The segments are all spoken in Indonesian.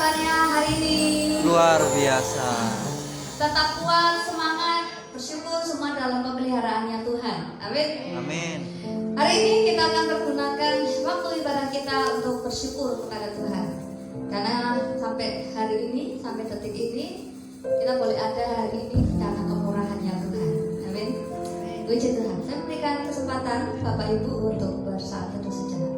kabarnya hari ini? Luar biasa. Tetap kuat, semangat, bersyukur semua dalam pemeliharaannya Tuhan. Amin. Amin. Hari ini kita akan pergunakan waktu ibadah kita untuk bersyukur kepada Tuhan. Karena sampai hari ini, sampai detik ini, kita boleh ada hari ini karena kemurahannya Tuhan. Amin. Puji Tuhan. Saya berikan kesempatan Bapak Ibu untuk bersaat teduh sejenak.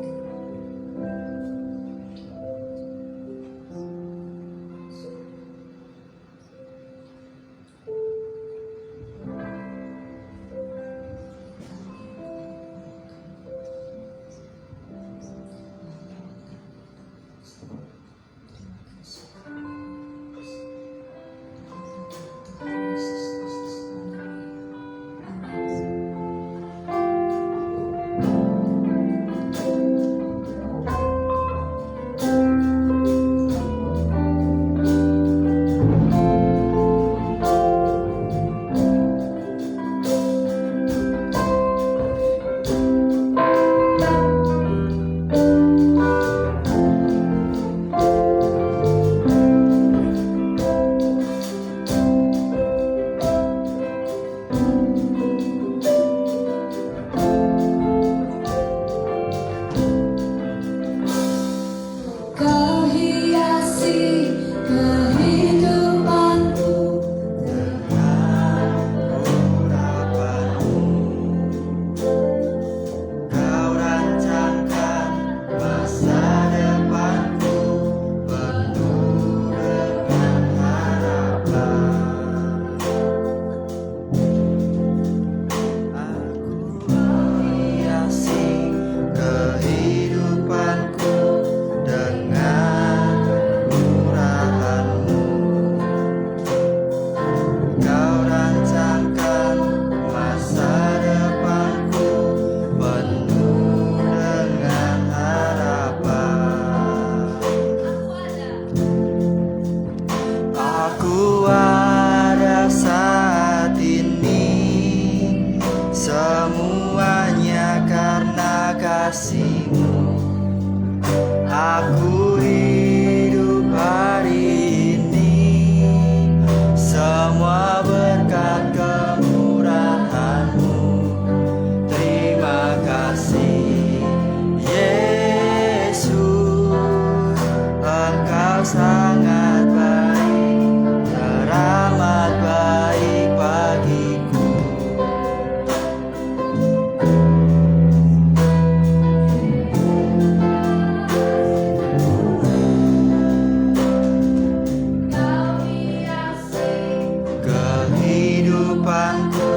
Semuanya karena kasih-Mu. Aku hidup hari ini, semua berkat kemurahan-Mu. Terima kasih Yesus, Engkau sangat baik, teramat baik bagiku. Kehidupanku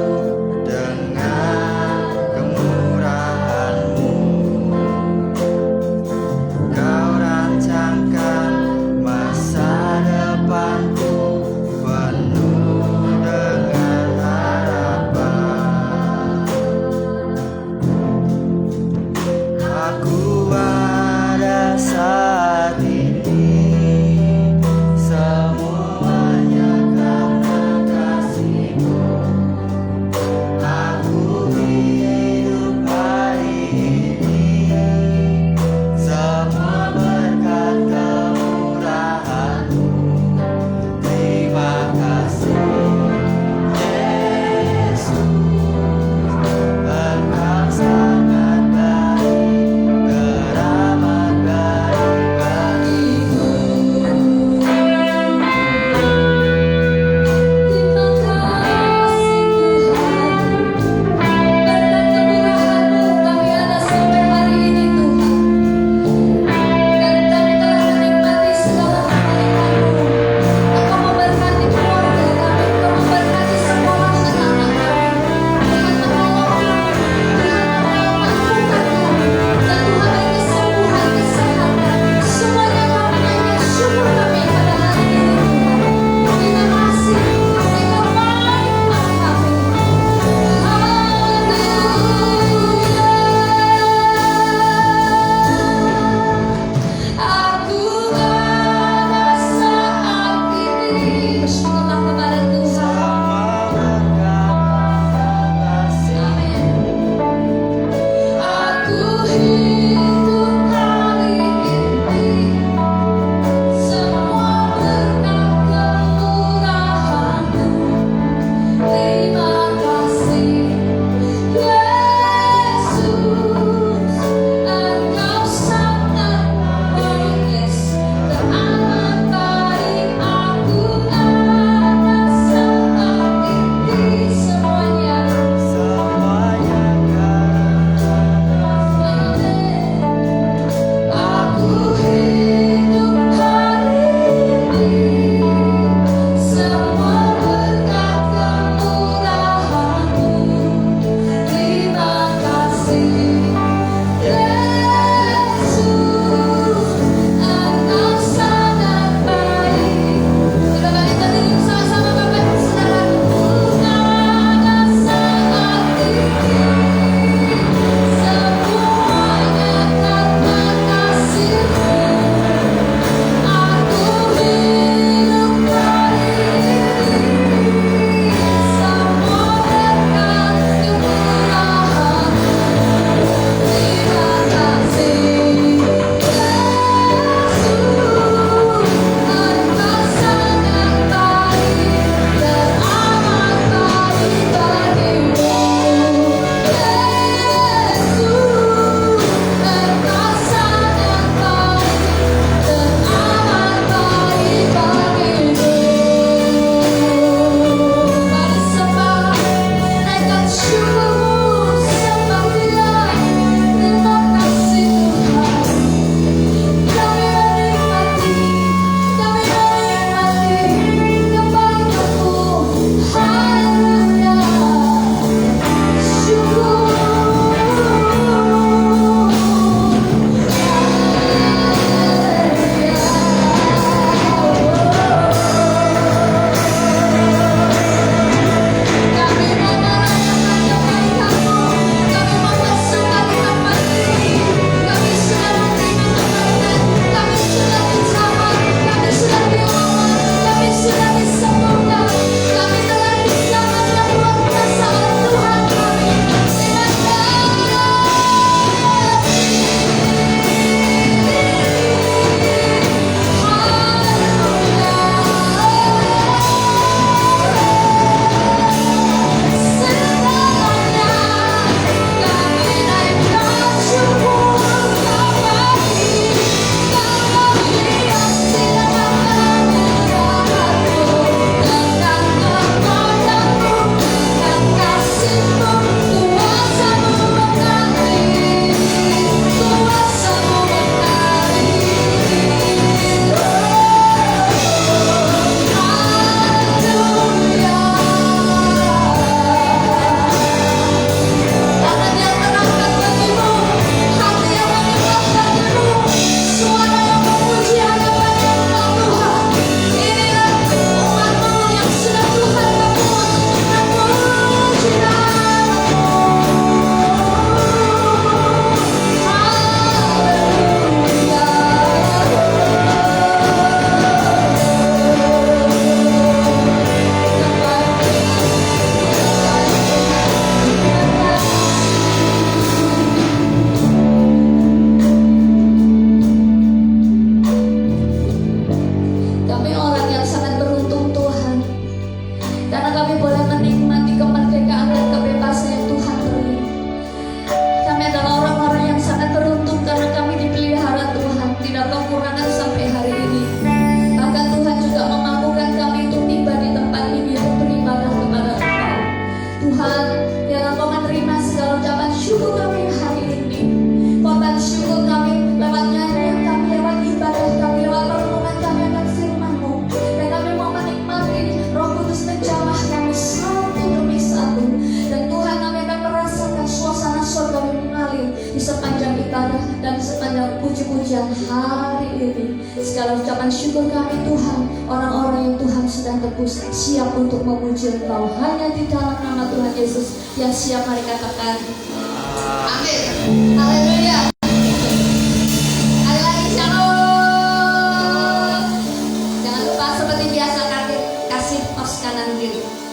dengan kemurahan-Mu. Kau rancangkan masa syukur kami Tuhan, orang-orang yang Tuhan sedang tebus siap untuk memuji Engkau. Hanya di dalam nama Tuhan Yesus yang siap, mari katakan amin. Haleluya. Sekali lagi shalom. Jangan lupa seperti biasa kasih pos kanan kiri. Oh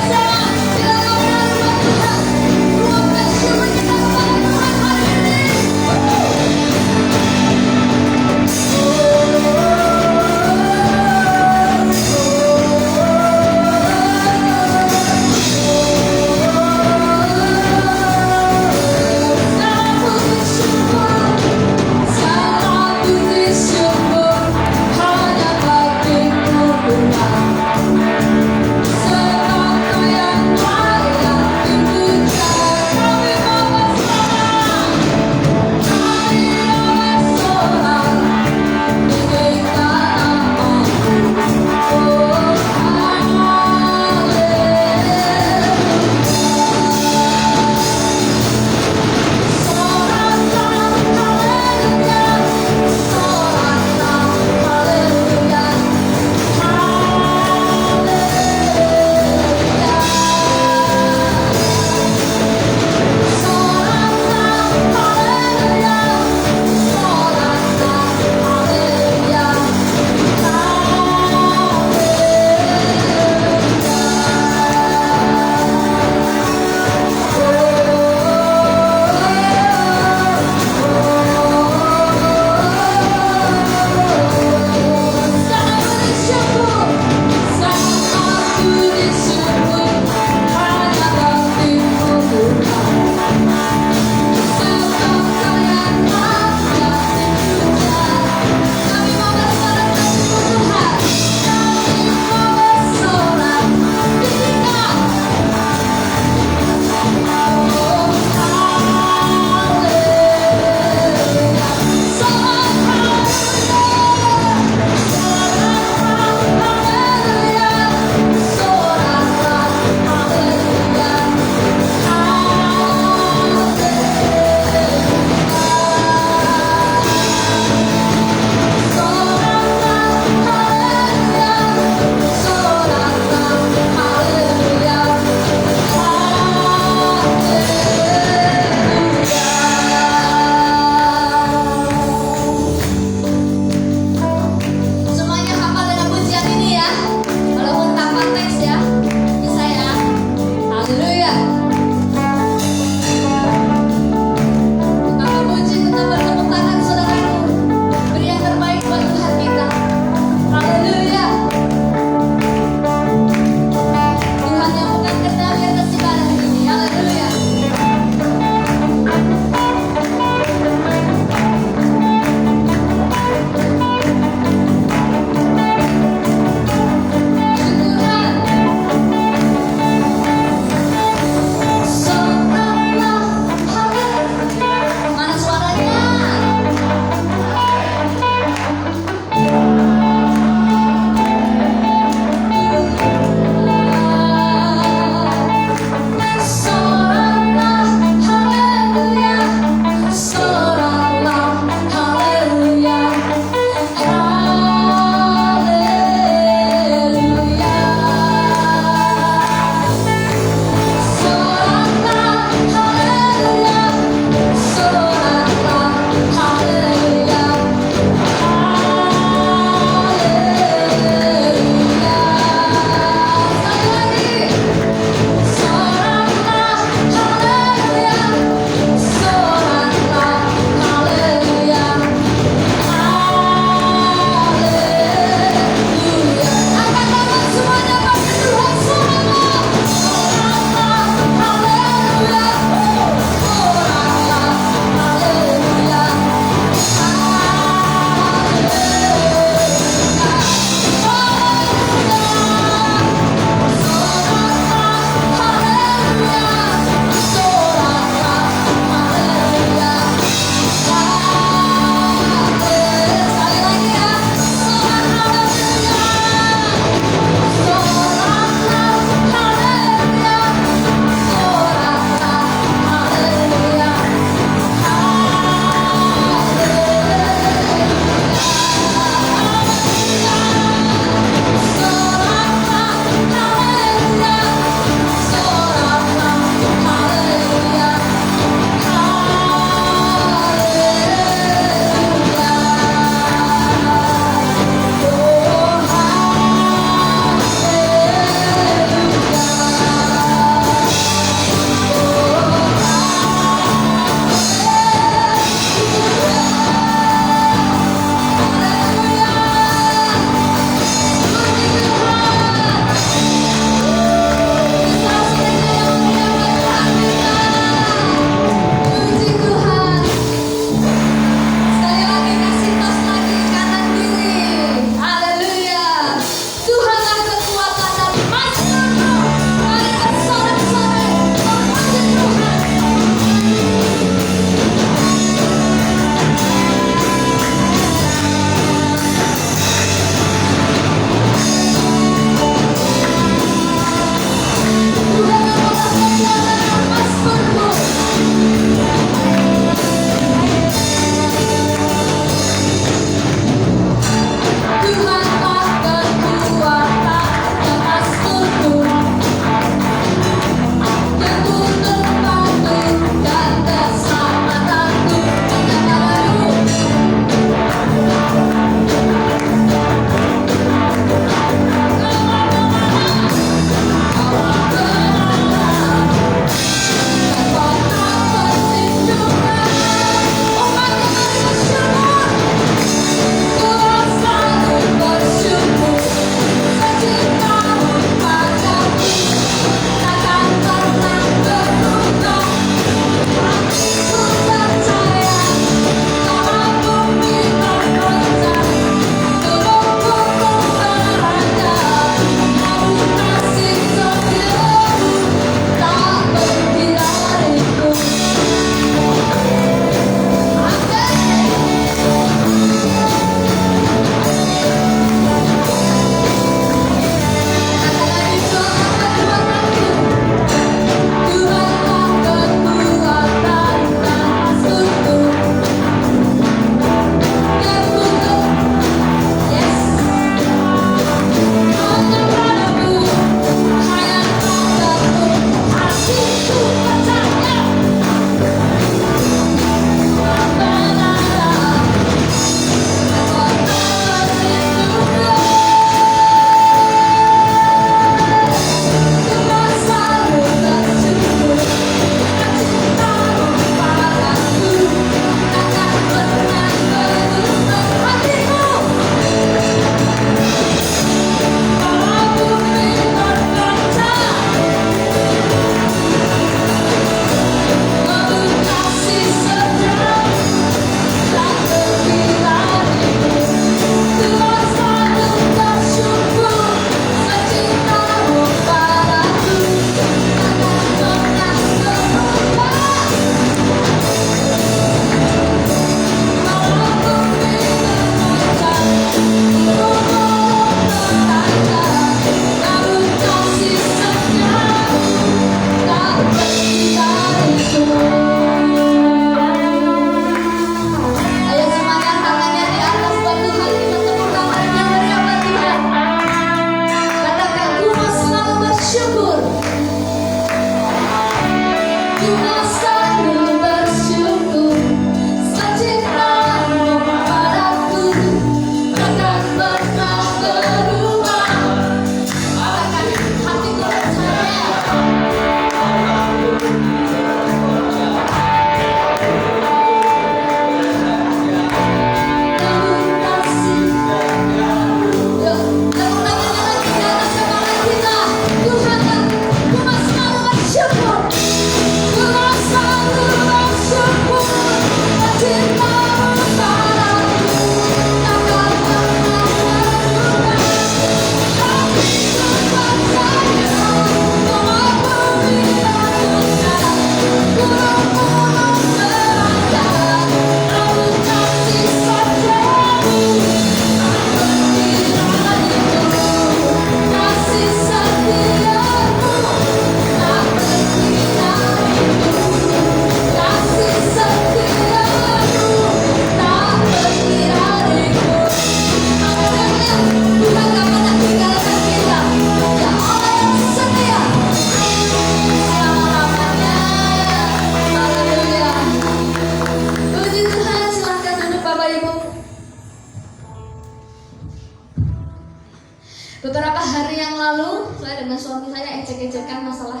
saya dengan suami saya ejek-ejekan masalah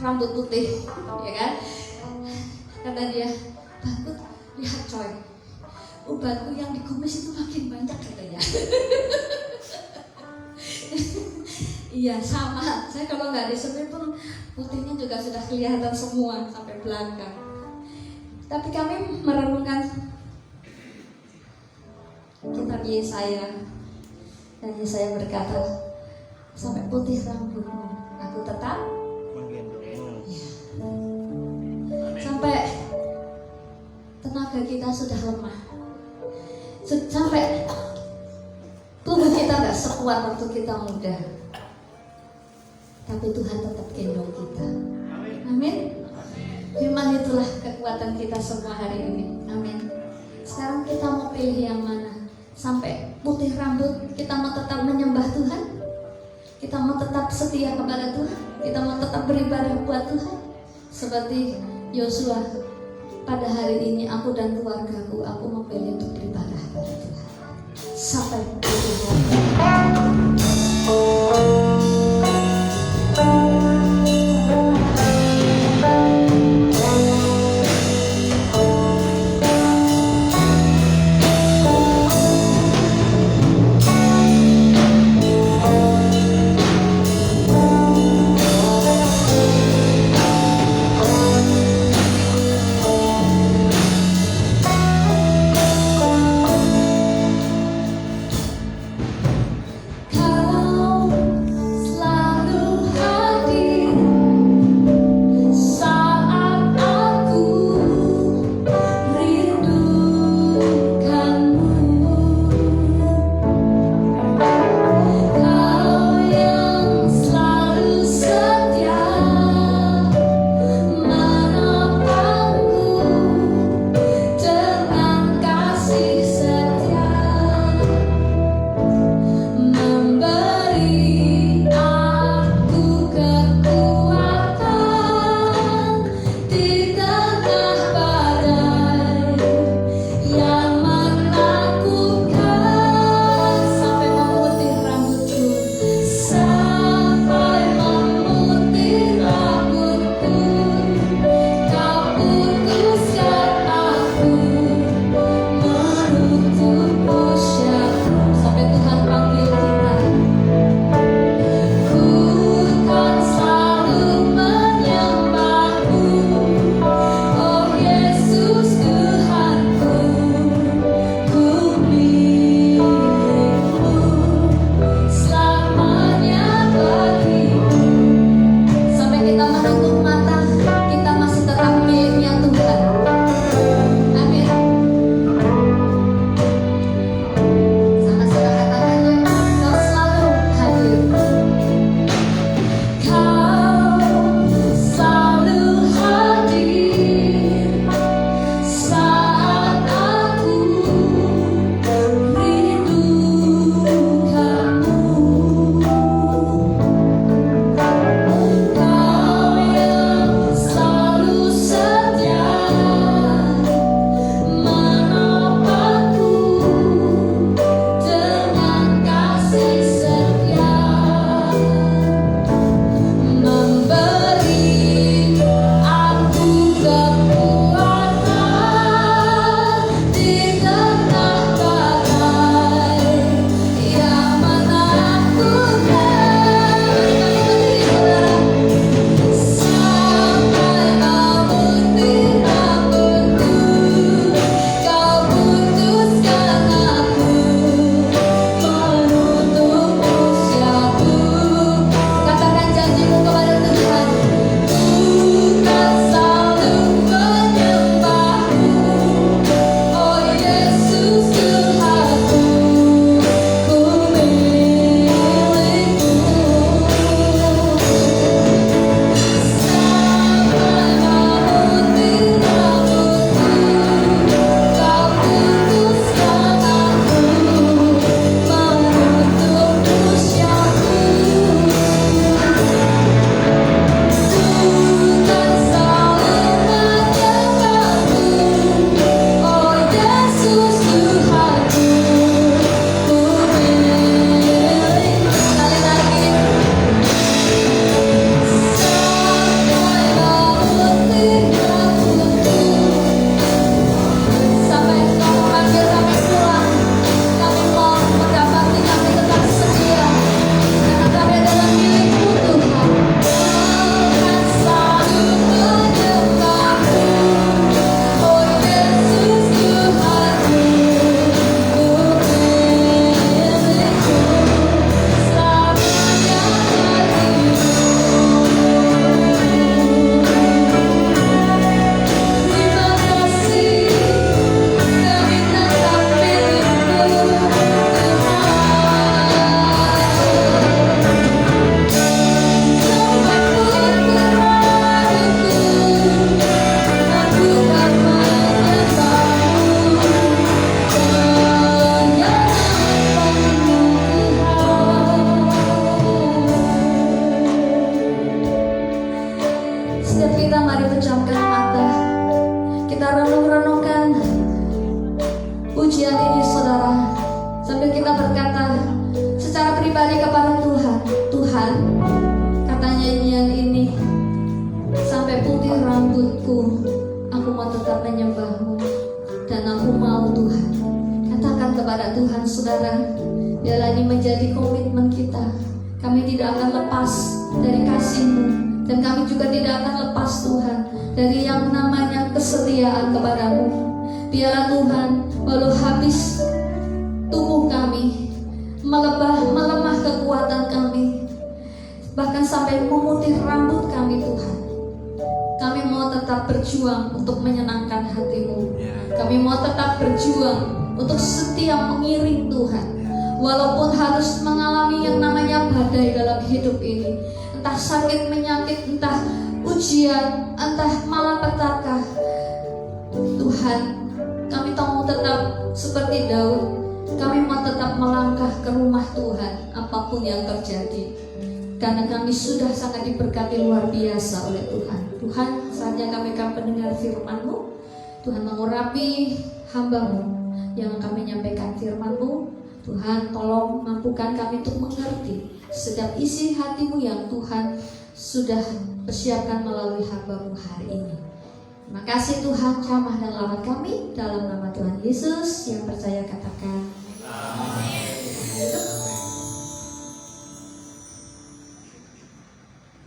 rambut putih, ya kan? Kata dia, Bakut, lihat coy, ubatku yang di kumis itu makin banyak katanya. Iya sama, saya kalau nggak disebut pun putihnya juga sudah kelihatan semua sampai belakang. Tapi kami merenungkan kitab Yesaya, dan Yesaya berkata, sampai putih rambutmu, aku tetap menggendongmu. sampai tenaga kita sudah lemah, sampai tubuh kita nggak sekuat waktu kita muda, tapi Tuhan tetap gendong kita. Amin. Firman itulah kekuatan kita semua hari ini. Amin. Sekarang kita mau pilih yang mana? Sampai putih rambut kita mau tetap menyembah Tuhan, kita mau tetap setia kepada Tuhan, kita mau tetap beribadah buat Tuhan. Seperti Yosua, pada hari ini aku dan keluargaku, aku memilih untuk beribadah kepada Tuhan sampai putih rambut. pejamkan mata, kita renung-renungkan ujian ini saudara, sambil kita berkata secara pribadi kepada Tuhan. Tuhan, kata nyanyian ini, sampai putih rambutku, aku mau tetap menyembah-Mu, dan aku mau Tuhan. Katakan kepada Tuhan saudara, biarlah ini menjadi komitmen kita. Kami tidak akan lepas dari kasih-Mu, dan kami juga tidak akan lepas Tuhan dari yang namanya kesetiaan kepada-Mu. Biarlah Tuhan, walau habis tubuh kami, melemah kekuatan kami, bahkan sampai memutih rambut kami Tuhan, kami mau tetap berjuang untuk menyenangkan hati-Mu. Kami mau tetap berjuang untuk setia mengiring Tuhan, walaupun harus mengalami yang namanya badai dalam hidup ini, entah sakit menyakit, entah ujian, entah malapetaka. Tuhan, kami mau tetap seperti Daud. Kami mau tetap melangkah ke rumah Tuhan apapun yang terjadi, karena kami sudah sangat diberkati luar biasa oleh Tuhan. Tuhan, saatnya kami akan mendengar firman-Mu. Tuhan, mengurapi hamba-Mu yang kami nyampaikan firman-Mu. Tuhan, tolong mampukan kami untuk mengerti setiap isi hati-Mu yang Tuhan sudah persiapkan melalui hamba-Mu hari ini. Terima kasih Tuhan, jamah dan lawan kami dalam nama Tuhan Yesus. Yang percaya katakan amin.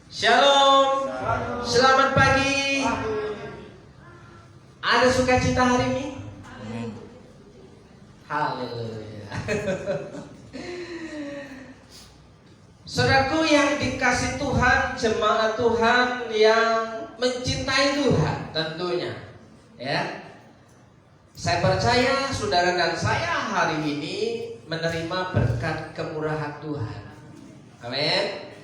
Shalom, selamat pagi. Ada sukacita hari ini? Haleluya. Saudaraku yang dikasih Tuhan, jemaat Tuhan yang mencintai Tuhan tentunya, ya. Saya percaya saudara dan saya hari ini menerima berkat kemurahan Tuhan. Amin.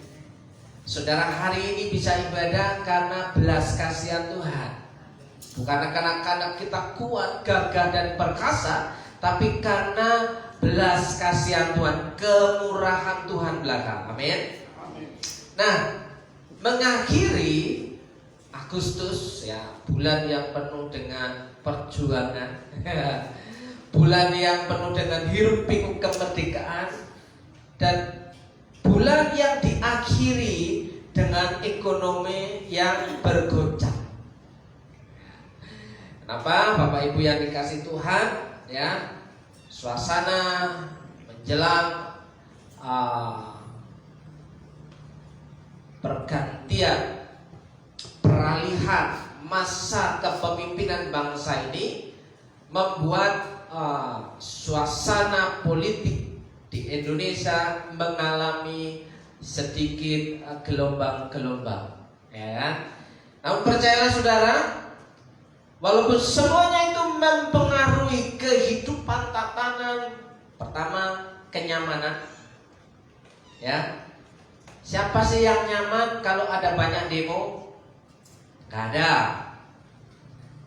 Saudara hari ini bisa ibadah karena belas kasihan Tuhan. Bukan karena kita kuat, gagah dan perkasa, tapi karena belas kasihan Tuhan, kemurahan Tuhan belaka. Amin. Nah, mengakhiri Agustus, ya, bulan yang penuh dengan perjuangan, bulan yang penuh dengan hiruk pikuk kemerdekaan, dan bulan yang diakhiri dengan ekonomi yang bergoncang. Kenapa Bapak Ibu yang dikasih Tuhan, ya, suasana menjelang pergantian, peralihan masa kepemimpinan bangsa ini membuat suasana politik di Indonesia mengalami sedikit gelombang-gelombang, ya kan? Namun percayalah saudara, walaupun semuanya itu mempengaruhi kehidupan tatanan, pertama kenyamanan, ya. Siapa sih yang nyaman kalau ada banyak demo? Gak ada.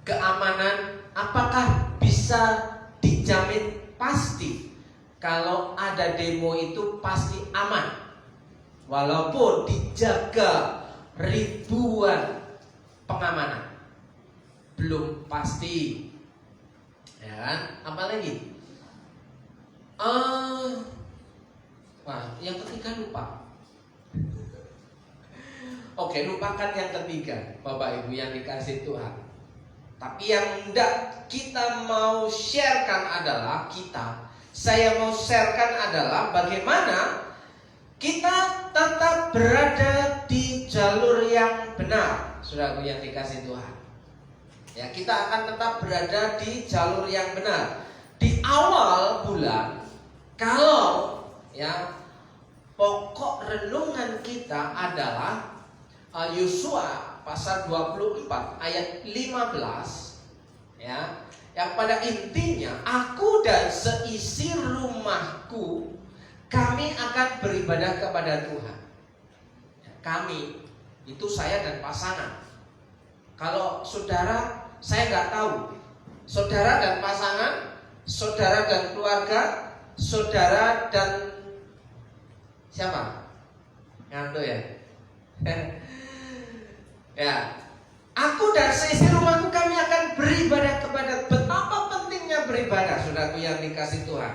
Keamanan, apakah bisa dijamin pasti kalau ada demo itu pasti aman, walaupun dijaga ribuan pengamanan? Belum pasti, ya kan? Apalagi yang ketiga lupa. Oke, lupakan yang ketiga, Bapak Ibu yang dikasih Tuhan. Tapi yang hendak kita mau sharekan adalah saya mau sharekan adalah bagaimana kita tetap berada di jalur yang benar, saudaraku yang dikasih Tuhan. Ya, kita akan tetap berada di jalur yang benar. Di awal bulan, kalau ya pokok renungan kita adalah Yosua pasal 24 ayat 15, ya, yang pada intinya aku dan seisi rumahku kami akan beribadah kepada Tuhan. Kami itu saya dan pasangan. Kalau saudara, saya nggak tahu. Saudara dan pasangan, saudara dan keluarga, saudara dan siapa? Ngantuk ya? Ya, Aku dan seisi rumahku kami akan beribadah kepada. Betapa pentingnya beribadah, saudaraku yang dikasih Tuhan.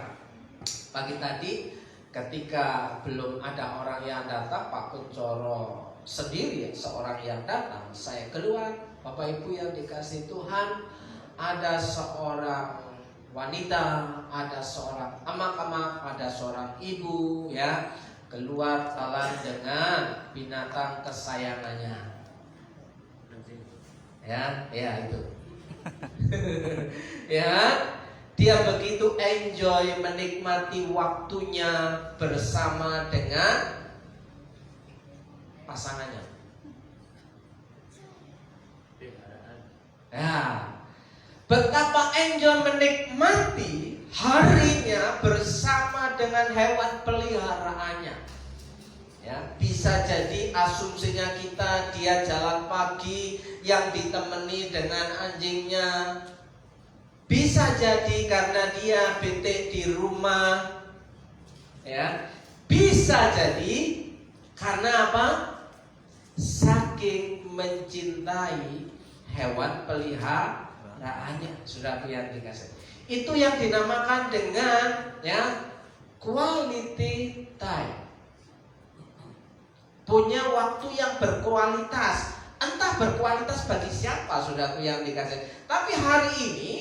Pagi tadi ketika belum ada orang yang datang, Pak Kuncoro sendiri seorang yang datang, saya keluar. Bapak Ibu yang dikasih Tuhan, ada seorang wanita, ada seorang emak-emak, ada seorang ibu ya, keluar jalan dengan binatang kesayangannya. Ya itu. Ya, dia begitu enjoy menikmati waktunya bersama dengan pasangannya. Ya, betapa enjoy menikmati harinya bersama dengan hewan peliharaannya. Ya, bisa jadi asumsinya kita dia jalan pagi yang ditemani dengan anjingnya. Bisa jadi karena dia bete di rumah. Ya, bisa jadi karena apa? Saking mencintai hewan peliharaannya. Sudah yang dikasih. Itu yang dinamakan dengan ya quality time. Punya waktu yang berkualitas. Entah berkualitas bagi siapa, saudaraku yang dikasih. Tapi hari ini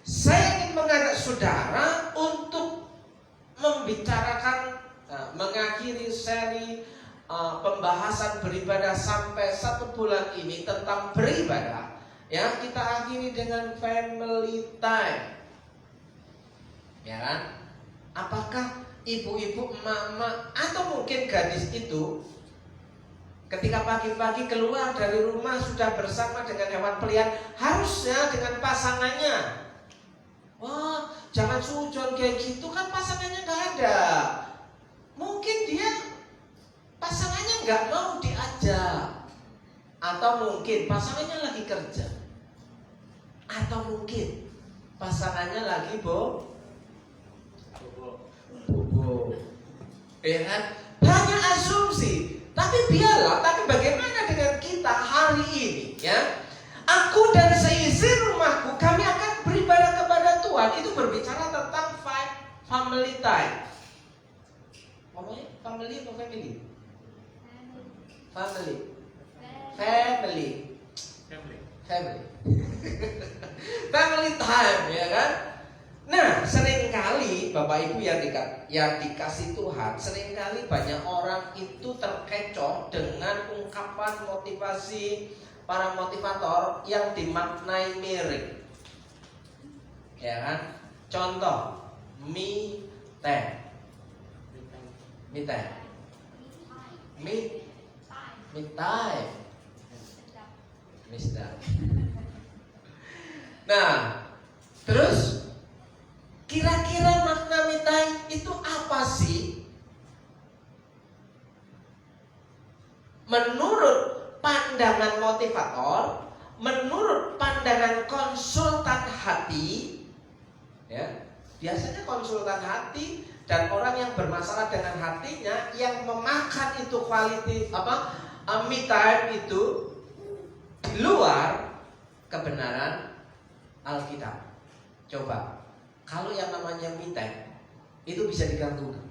saya ingin mengajak saudara untuk membicarakan, mengakhiri seri pembahasan beribadah sampai 1 bulan ini tentang beribadah. Ya, kita akhiri dengan family time. Ya kan? Apakah ibu-ibu, emak-emak, atau mungkin gadis itu ketika pagi-pagi keluar dari rumah sudah bersama dengan hewan peliharaan, harusnya dengan pasangannya. Wah, jangan sujon kayak gitu, kan pasangannya nggak ada. Mungkin dia pasangannya nggak mau diajak, atau mungkin pasangannya lagi kerja, atau mungkin pasangannya lagi bobo. Ya kan? Banyak asumsi. Tapi bagaimana dengan kita hari ini ya? Aku dan seisi rumahku kami akan beribadah kepada Tuhan. Itu berbicara tentang family time. Ngomongnya family atau family? Family time, ya kan? Nah, seringkali Bapak Ibu yang dikasih Tuhan, seringkali banyak orang itu terkecoh dengan ungkapan motivasi para motivator yang dimaknai miring. Ya kan? Contoh, me time. Nah, terus kira-kira makna me time itu apa sih? Menurut pandangan motivator, menurut pandangan konsultan hati, ya, biasanya konsultan hati dan orang yang bermasalah dengan hatinya yang memakan itu quality me time itu di luar kebenaran Alkitab. Coba, kalau yang namanya me time itu bisa diganggu kan?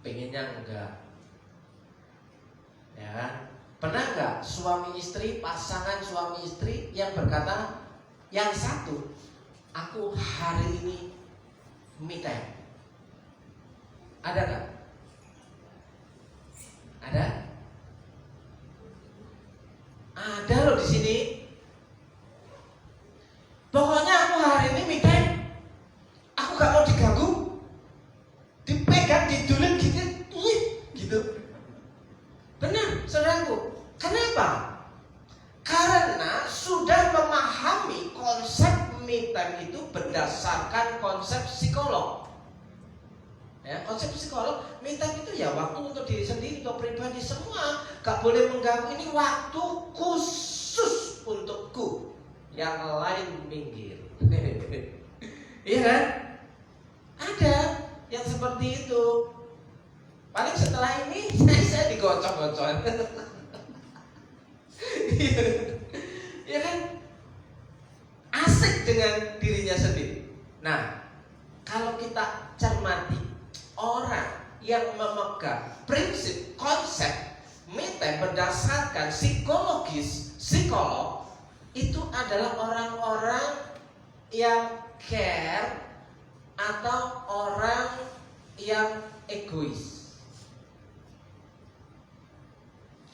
Pengennya enggak. Ya kan? Pernah enggak suami istri, pasangan suami istri yang berkata, yang satu, aku hari ini me time. Ada enggak? Ada? Ada loh di sini. Pokoknya aku hari ini me time. Aku gak mau diganggu, dipegang, didulin gitu. Benar, saudaraku. Kenapa? Karena sudah memahami konsep me time itu berdasarkan konsep psikolog. Ya, konsep psikolog, me time itu ya waktu untuk diri sendiri, untuk pribadi semua, gak boleh mengganggu. Ini waktu khusus untukku, yang lain minggir. Iya kan? Ada yang seperti itu. Paling setelah ini saya digocok-gocok. Ya kan? Asik dengan dirinya sendiri. Nah, kalau kita cermati orang yang memegang prinsip konsep me time berdasarkan psikolog itu adalah orang-orang yang care atau orang yang egois.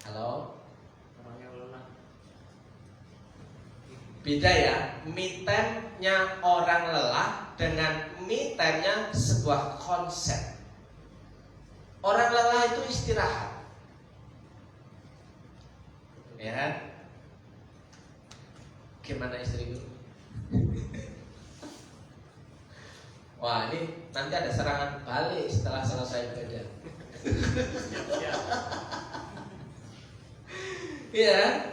Halo? Beda ya, me time-nya orang lelah dengan me time-nya sebuah konsep. Orang lelah itu istirahat, ya kan? Gimana istriku? Wah, ini nanti ada serangan balik setelah selesai ibadah. Ya.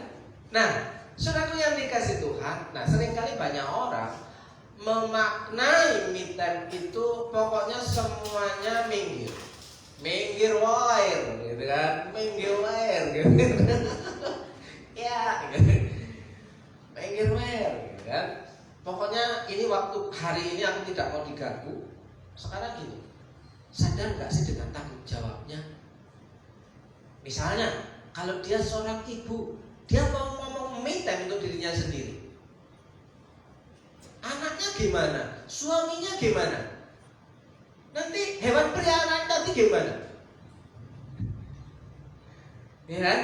Nah, saudaraku yang dikasih Tuhan, nah seringkali banyak orang memaknai me time itu pokoknya semuanya minggir wair, gitu kan, minggir wair, gitu. Ya, gitu. Minggir wair, gitu kan. Pokoknya ini waktu hari ini aku tidak mau diganggu. Sekarang gini, sadar nggak sih dengan tanggung jawabnya? Misalnya, kalau dia seorang ibu, dia mau ngomong me time untuk dirinya sendiri. Anaknya gimana? Suaminya gimana? Nanti hewan peliharaan nanti gimana? Ya kan?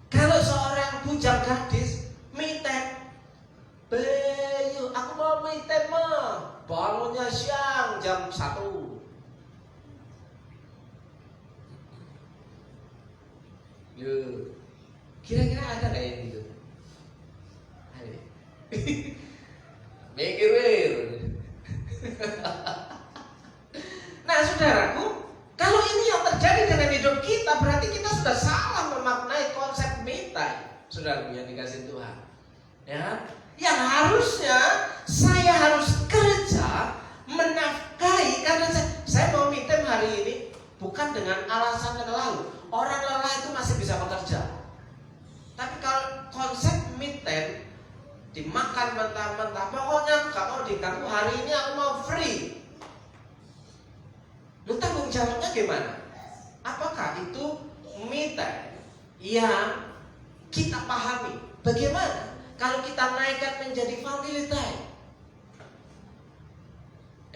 Kalau seorang bujang gadis me time, Bayu, aku mau me time mah. Bangunnya siang jam 1. Yo, kira-kira ada nggak yang gitu? Ada. Mikir. Nah, saudaraku, kalau ini yang terjadi dengan hidup kita, berarti kita sudah salah memaknai konsep me time. Saudaraku yang dikasih Tuhan, ya, yang harusnya saya harus kerja menafkahi, karena saya mau me time hari ini bukan dengan alasan yang lalu. Orang lelah itu masih bisa bekerja. Tapi kalau konsep me time dimakan mentah-mentah, pokoknya aku gak mau diganggu, hari ini aku mau free. Lu tanggung jawabnya gimana? Apakah itu me time yang kita pahami? Bagaimana kalau kita naikkan menjadi family time?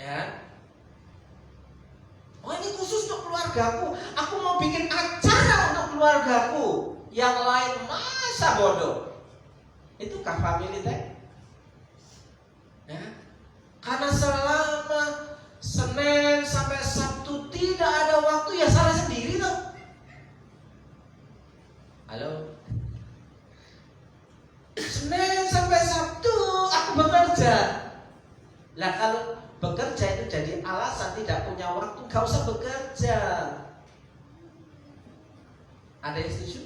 Ya. Oh, ini khusus untuk keluargaku. Aku mau bikin acara untuk keluargaku. Yang lain masa bodoh. Itukah family time? Ya. Karena selama Senin sampai Sabtu tidak ada waktu, ya salah sendiri tuh. Halo? Senin sampai Sabtu aku bekerja. Lah kalau bekerja itu jadi alasan tidak punya waktu, gak usah bekerja. Ada yang setuju?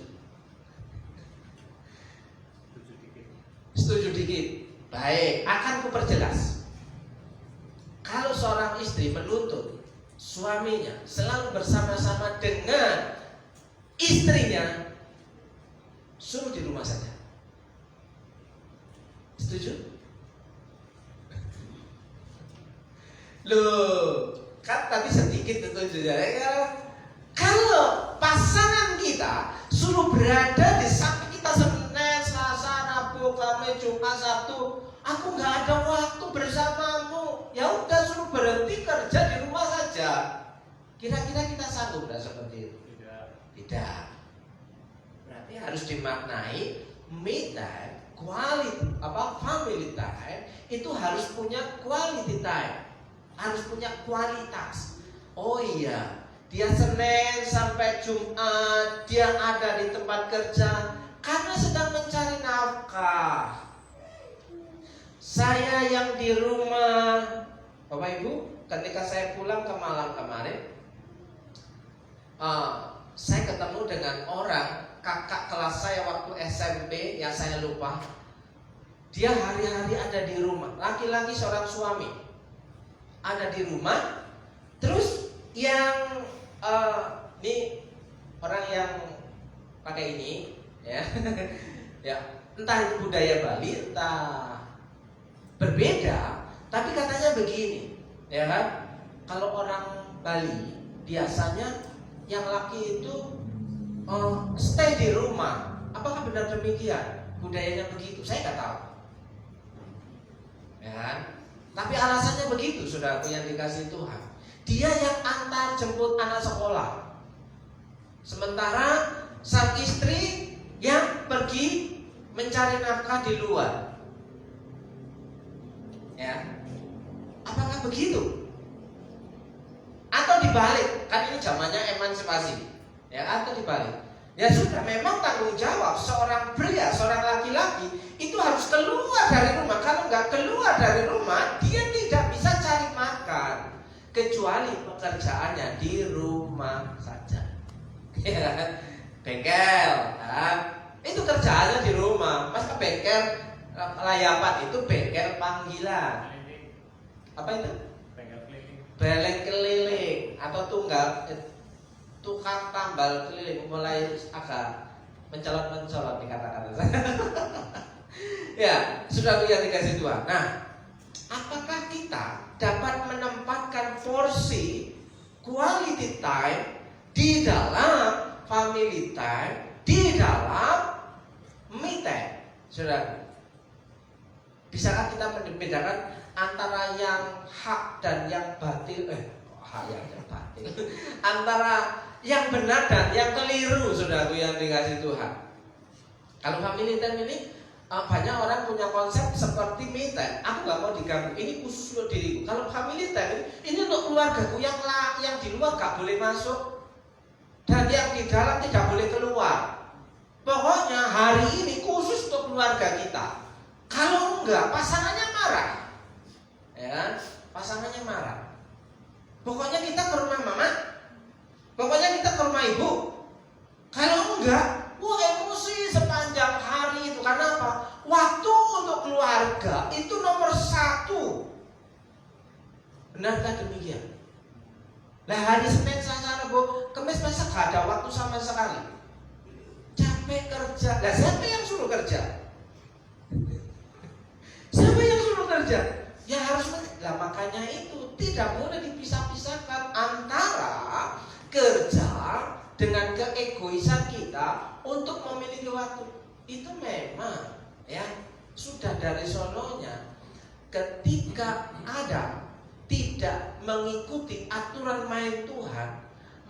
Setuju dikit. Baik, akan kuperjelas. Kalau seorang istri menuntut suaminya selalu bersama-sama dengan istrinya, suruh di rumah saja. Setuju? Loh, kan tadi sedikit setuju ya. Kalau pasangan kita suruh berada di samping kita Senin, Selasa, Rabu, Kamis, Jumat, Sabtu, aku nggak ada waktu bersamamu. Ya udah, suruh berhenti kerja di rumah saja. Kira-kira kita sanggup nggak seperti itu? Tidak. Berarti harus dimaknai me time, family time itu harus punya quality time, harus punya kualitas. Oh iya, dia Senin sampai Jumat dia ada di tempat kerja karena sedang mencari nafkah. Saya yang di rumah, Bapak Ibu, ketika saya pulang ke Malang kemarin, saya ketemu dengan orang kakak kelas saya waktu SMP, ya saya lupa. Dia hari-hari ada di rumah. Laki-laki seorang suami ada di rumah, Terus yang ini orang yang pakai ini ya, ya entah budaya Bali entah berbeda, tapi katanya begini, ya kan? Kalau orang Bali biasanya yang laki itu stay di rumah. Apakah benar demikian? Budayanya begitu? Saya nggak tahu. Ya kan? Tapi alasannya begitu, saudaraku yang dikasih Tuhan. Dia yang antar jemput anak sekolah. Sementara sang istri yang pergi mencari nafkah di luar. Ya. Apakah begitu? Atau dibalik? Kan ini zamannya emansipasi. Ya, atau dibalik? Ya sudah, memang tanggung jawab seorang pria, seorang laki-laki itu harus keluar dari rumah. Kalau nggak keluar dari rumah, dia tidak bisa cari makan, kecuali pekerjaannya di rumah saja. Ya, bengkel, kan? Itu kerjaannya di rumah. Mas ke bengkel layapan itu bengkel panggilan. Apa itu? Bengkel keliling atau tukang tambal keliling, mulai agak mencolot-mencolot dikatakan. Ya, sudah yang dikasih Tuhan. Nah, apakah kita dapat menempatkan porsi quality time di dalam family time, di dalam me time? Sudah, bisakah kita membedakan antara yang hak dan yang batil? Hak yang batil. Antara yang benar dan yang keliru, saudaraku yang dikasih Tuhan. Kalau family time ini banyak orang punya konsep seperti me time. Aku nggak mau diganggu. Ini khusus untuk diriku. Kalau family time ini untuk keluargaku yang di luar nggak boleh masuk dan yang di dalam tidak boleh keluar. Pokoknya hari ini khusus untuk keluarga kita. Kalau enggak, pasangannya marah. Ya, pasangannya marah. Pokoknya kita ke rumah mama, pokoknya kita ke rumah ibu. Kalau enggak, emosi sepanjang hari itu. Karena apa? Waktu untuk keluarga itu nomor 1. Benarkah demikian? Nah, hari Senin, Selasa, Rabu, Kamis, masa gak ada waktu sama sekali. Capek kerja. Nah, siapa yang suruh kerja? Siapa yang suruh kerja? Ya harus. Nah, makanya itu tidak boleh dipisah-pisahkan antara kerja dengan keegoisan kita untuk memiliki waktu. Itu memang ya sudah dari sononya. Ketika Adam tidak mengikuti aturan main Tuhan,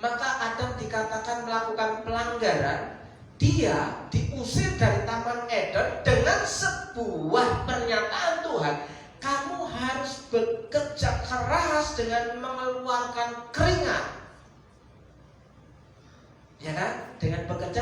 maka Adam dikatakan melakukan pelanggaran. Dia diusir dari Taman Eden dengan sebuah pernyataan Tuhan. Kamu harus bekerja keras dengan mengeluarkan keringat. Ya kan? Dengan bekerja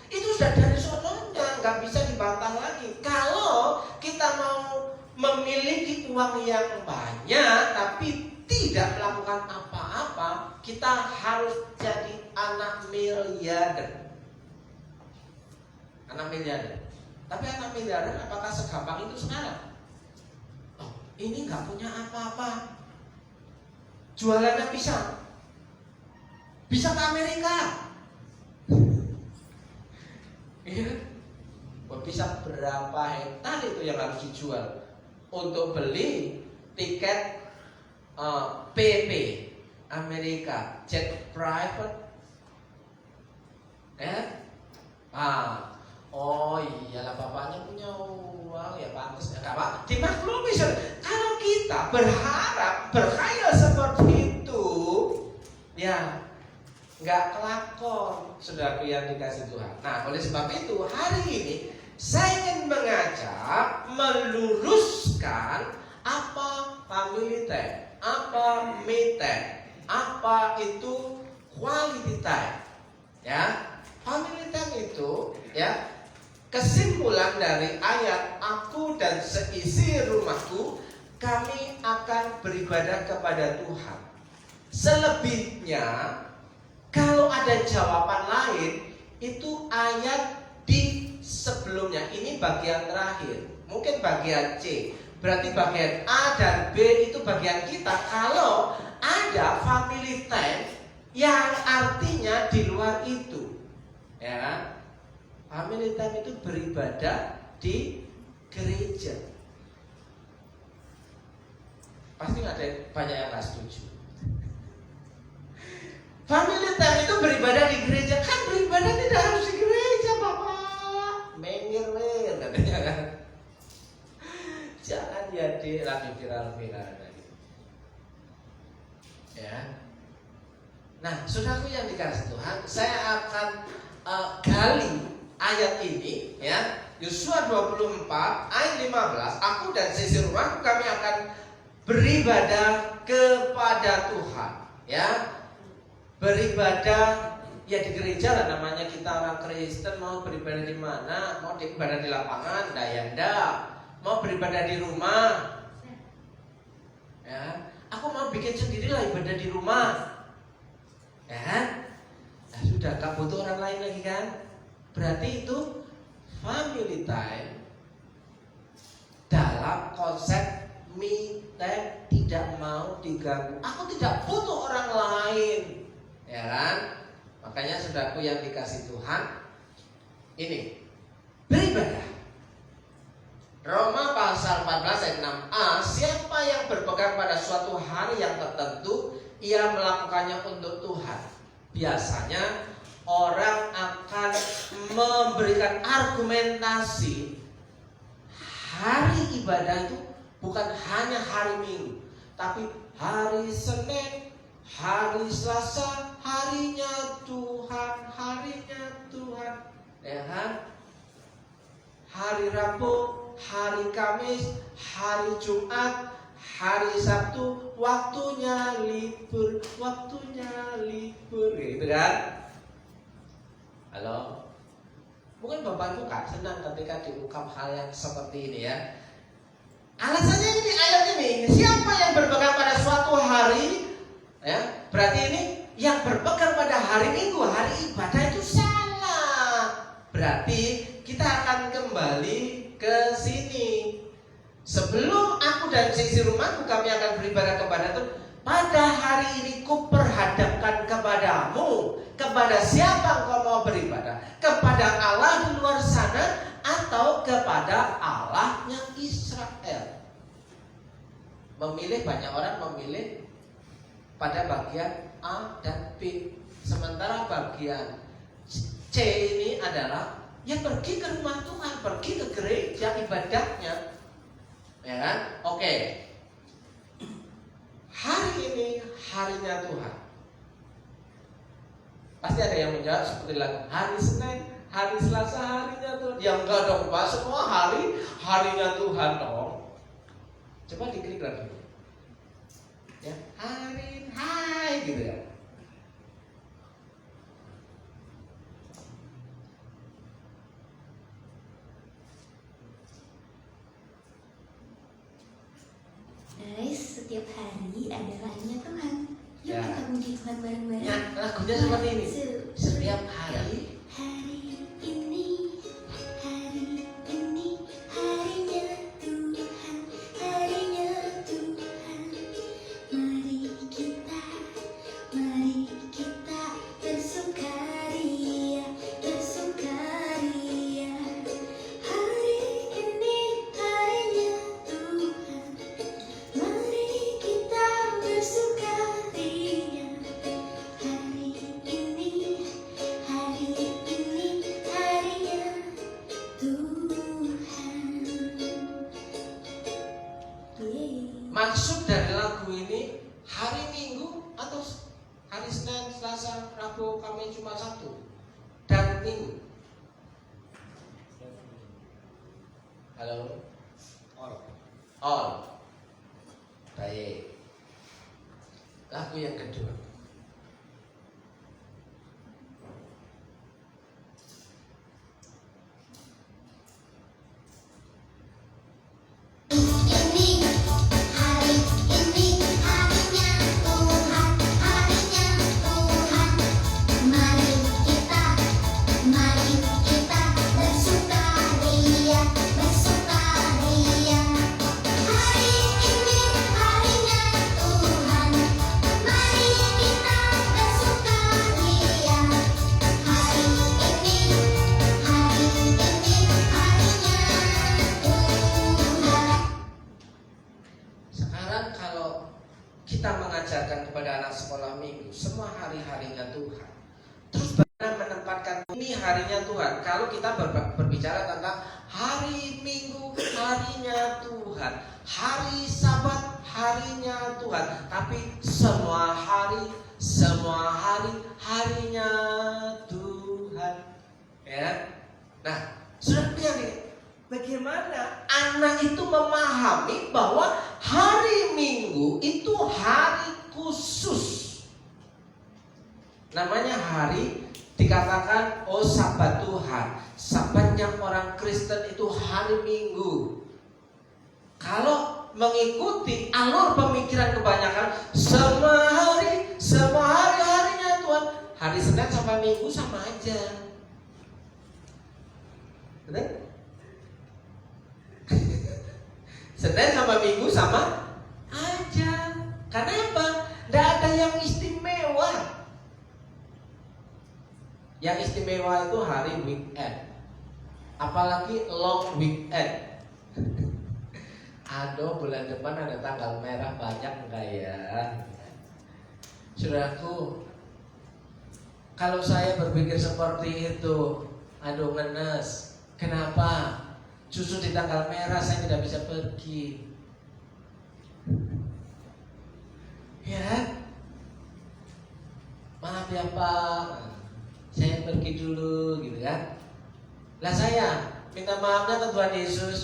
itu sudah dari sononya, nggak bisa dibantah lagi. Kalau kita mau memiliki uang yang banyak tapi tidak melakukan apa-apa, kita harus jadi anak miliarder. Anak miliarder. Tapi anak miliarder apakah segampang itu sekarang? Oh, ini nggak punya apa-apa. Jualannya pisang. Bisa ke Amerika. Iya. Bisa berapa hektar itu yang harus dijual untuk beli tiket PP Amerika, jet private. Oh iyalah bapaknya punya uang ya pantas ya apa? Dimaklumi. Kalau kita berharap berkhayal seperti itu, ya nggak kelakon, saudaraku yang dikasih Tuhan. Nah, oleh sebab itu hari ini saya ingin mengajak meluruskan apa family time, apa me time, apa itu quality time. Ya, family time itu ya kesimpulan dari ayat aku dan seisi rumahku kami akan beribadah kepada Tuhan. Selebihnya kalau ada jawaban lain itu ayat di sebelumnya. Ini bagian terakhir, mungkin bagian C. Berarti bagian A dan B itu bagian kita. Kalau ada family time yang artinya di luar itu, ya kan? Family time itu beribadah di gereja. Pasti ada banyak yang nggak setuju. Family time itu beribadah di gereja. Kan beribadah tidak harus di gereja, Bapak. Mengir-mengir katanya kan. Jangan jadi lagi viral-viral tadi. Ya. Nah, saudaraku yang dikasih Tuhan, saya akan gali ayat ini, ya. Yosua 24 ayat 15. Aku dan sisi rumahku kami akan beribadah kepada Tuhan, ya. Beribadah ya di gereja lah, namanya kita orang Kristen. Mau beribadah di mana? Mau beribadah di lapangan? Dayanda. Mau beribadah di rumah? Ya, aku mau bikin sendirilah ibadah di rumah. Ya, nah, sudah gak butuh orang lain lagi kan? Berarti itu family time dalam konsep me time, tidak mau diganggu. Aku tidak butuh orang lain, ya kan? Makanya saudaraku yang dikasih Tuhan, ini beribadah. Roma pasal 14 ayat 6a, siapa yang berpegang pada suatu hari yang tertentu, ia melakukannya untuk Tuhan. Biasanya orang akan memberikan argumentasi hari ibadah itu bukan hanya hari Minggu, tapi hari Senin, hari Selasa, harinya Tuhan, ya kan? Hari Rabu, hari Kamis, hari Jumat, hari Sabtu, waktunya libur, gitu kan? Halo? Mungkin Bapak Ibu gak senang ketika diungkap hal yang seperti ini, ya. Alasannya ini, ayat ini, siapa yang berpegang pada suatu hari, ya, berarti ini yang berpegang pada hari Minggu, hari ibadah itu salah. Berarti kita akan kembali ke sini. Sebelum aku dan sisi rumahku kami akan beribadah kepada Tuhan, pada hari ini ku perhadapkan kepadamu, kepada siapa engkau mau beribadah? Kepada Allah di luar sana atau kepada Allahnya Israel? Banyak orang memilih pada bagian A dan B. Sementara bagian C ini adalah ya pergi ke rumah Tuhan, pergi ke gereja ibadahnya, ya kan? Oke. Hari ini harinya Tuhan. Pasti ada yang menjawab seperti lagu hari Senin, hari Selasa harinya Tuhan. Ya enggak dong Pak, semua hari harinya Tuhan dong. Coba diklik lagi. Ya, hai gitu ya. Guys, setiap hari adalah hanya Tuhan. Yuk Ya. kita puji Tuhan bareng-bareng. Ya, lagunya seperti ini. One, two, Setiap three. hari Hari ini harinya Tuhan, harinya Tuhan. Mari kita bersukaria. Hari ini harinya Tuhan. Mari kita bersukaria. Hari ini harinya Tuhan. Yeay. maksud dari lagu ini hari Minggu atau hari Senin, Selasa, Rabu, Kamis, Jumat, Sabtu dan Minggu. Halo? All. Baik. Lagu yang kedua. Hari ini harinya Tuhan, Mari kita bersukaria. Hari ini harinya Tuhan. Kalau kita berbicara tentang hari Minggu, harinya Tuhan, hari Sabat, harinya Tuhan. Tapi semua hari, harinya Tuhan. Ya. Nah, sudah lihat nih, bagaimana anak itu memahami bahwa hari Minggu itu hari khusus. Namanya hari dikatakan Sabat Tuhan. Sabatnya orang Kristen itu hari Minggu. Kalau mengikuti alur pemikiran kebanyakan, semua hari harinya Tuhan. Hari Senin sampai Minggu sama aja. Betul? Senin sampai Minggu sama aja. Karena apa? Tidak ada yang istimewa. Yang istimewa itu hari weekend, apalagi long weekend. Aduh, bulan depan ada tanggal merah banyak enggak ya? Saudaraku, kalau saya berpikir seperti itu, aduh ngenes. Kenapa? Justru di tanggal merah saya tidak bisa pergi. Ya, maaf ya Pak, saya pergi dulu gitu kan. Lah saya minta maafnya ke Tuhan Yesus.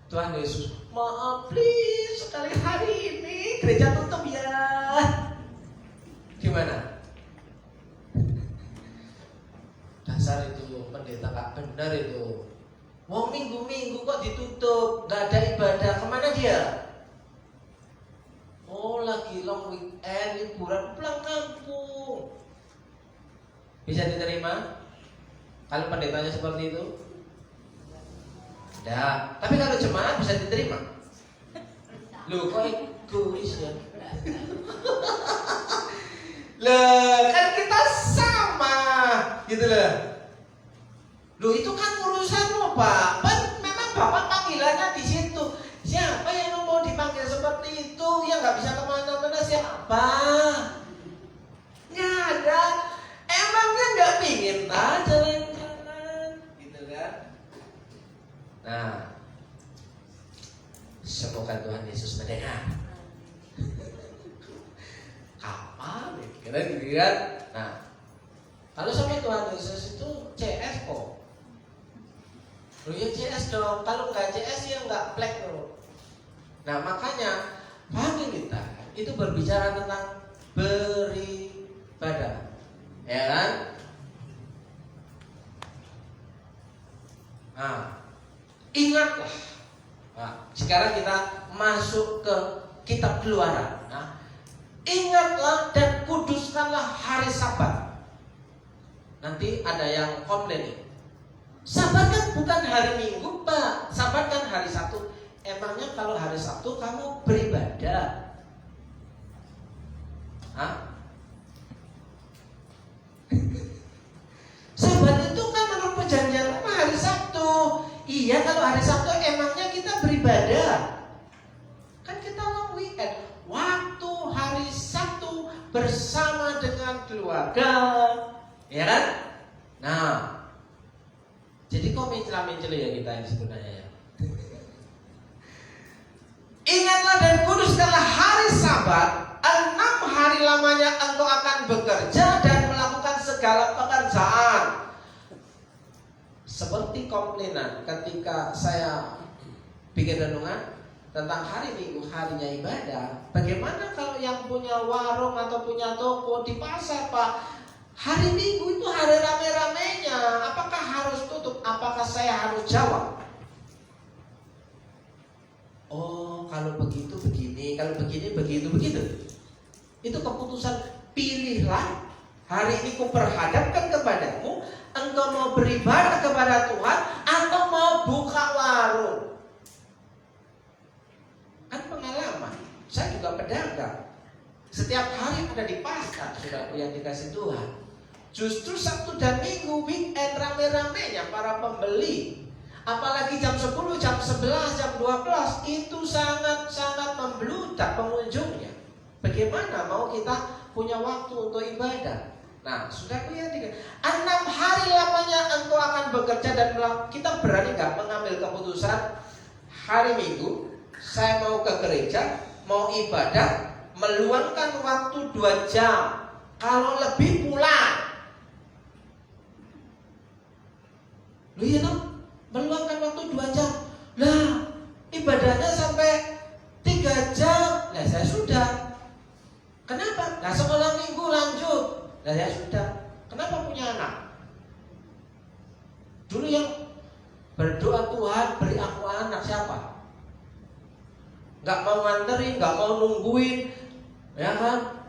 Tuhan Yesus, maaf please, sekali hari ini gereja tutup ya. Gimana? Dasar itu pendeta gak benar itu. Mau minggu-minggu kok ditutup, gak ada ibadah, kemana dia? Oh lagi long weekend, liburan, pulang kampung. Bisa diterima? Kalau pendetanya seperti itu? Tidak. Tapi kalau jemaat bisa diterima? Loh kok egois ya? Loh kan kita sama gitu loh. Loh itu kan urusanmu Pak. Memang Bapak panggilannya di situ. Siapa yang mau dipanggil seperti itu? Yang gak bisa kemana-mana siapa? Nggak ada. Emangnya nggak pingin jalan-jalan gitu kan? Nah, semoga Tuhan Yesus mendengar. Kapan? Kira gitu kan? Nah, kalau sama Tuhan Yesus itu CS kok. Lu ya CS dong. Kalau nggak CS ya nggak black loh. Nah makanya pagi kita itu berbicara tentang beribadah. Ya kan? Nah, ingatlah. Nah, sekarang kita masuk ke kitab Keluaran. Nah, ingatlah dan kuduskanlah hari Sabat. Nanti ada yang komplain nih. Sabat kan bukan hari Minggu, Pak. Sabat kan hari Sabtu. Emangnya kalau hari Sabtu kamu beribadah? Hah? Sabat itu kan menurut perjanjian lama hari Sabtu. Iya, kalau hari Sabtu emangnya kita beribadah? Kan kita long weekend. Waktu hari Sabtu bersama dengan keluarga, ya kan? Nah, jadi kok mencela-mencela ya kita ini sebenarnya ya. Ingatlah dan kuduskanlah hari Sabat. 6 hari lamanya engkau akan bekerja dan melakukan segala pekerjaan. Seperti komplainan ketika saya bikin renungan tentang hari Minggu, harinya ibadah. Bagaimana kalau yang punya warung atau punya toko di pasar, Pak? Hari Minggu itu hari rame-ramenya. Apakah harus tutup? Apakah saya harus jawab? Oh, kalau begitu begini, kalau begini begitu begitu. Itu keputusan. Pilihlah. Hari ini ku perhadapkan kepadamu, engkau mau beribadah kepada Tuhan atau mau buka warung. Kan pengalaman. Saya juga pedagang. Setiap hari ada di pasar, saudaraku yang dikasih Tuhan. Justru Sabtu dan Minggu weekend rame-ramenya para pembeli. Apalagi jam 10, jam 11, jam 12 itu sangat-sangat membludak pengunjungnya. Bagaimana mau kita punya waktu untuk ibadah? Nah, saudaraku yang 6 hari lamanya bekerja dan kita berani nggak mengambil keputusan hari Minggu saya mau ke gereja, mau ibadah, meluangkan waktu 2 jam, kalau lebih pulang. Loh iya toh, meluangkan waktu 2 jam. Lah, ibadahnya sampai 3 jam. Lah saya sudah. Kenapa? Nah sekolah minggu lanjut. Lah ya sudah. Kenapa punya anak? Dulu yang berdoa, Tuhan beri aku anak siapa? Gak mau nganterin, gak mau nungguin, ya kan?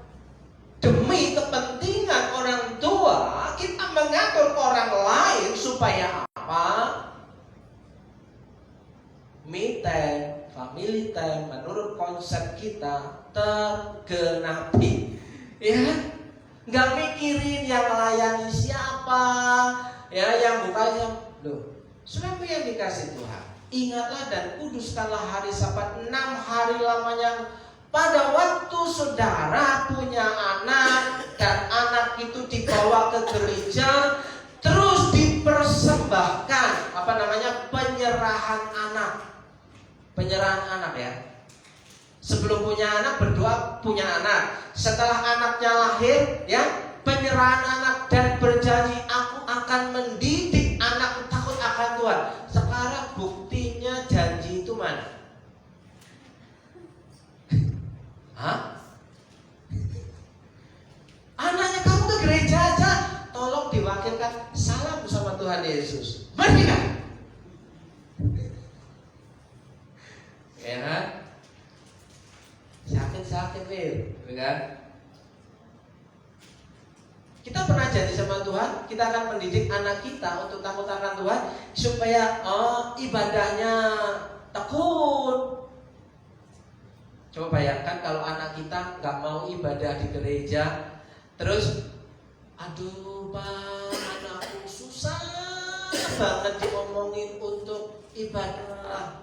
Demi kepentingan orang tua, kita mengatur orang lain supaya apa? Me time, family time, menurut konsep kita tergenapi, ya kan? Gak mikirin yang melayani siapa, ya yang bukannya. Loh, saudara yang dikasih Tuhan, ingatlah dan kuduskanlah hari Sabat 6 hari lamanya. Pada waktu saudara punya anak dan anak itu dibawa ke gereja, terus dipersembahkan penyerahan anak. Penyerahan anak ya. Sebelum punya anak berdoa punya anak. Setelah anaknya lahir ya, penyerahan anak dan berjanji aku akan mendidik anakku takut akan Tuhan. Sekarang buktinya janji itu mana? Hah? Anaknya kamu ke gereja aja, tolong diwakilkan salam sama Tuhan Yesus. Merdeka. Ya kan? Sakit-sakit nih, kan? Kita pernah janji sama Tuhan, kita akan mendidik anak kita untuk takut akan Tuhan supaya ibadahnya tekun. Coba bayangkan kalau anak kita nggak mau ibadah di gereja, terus, aduh Pak, anakku susah banget diomongin untuk ibadah.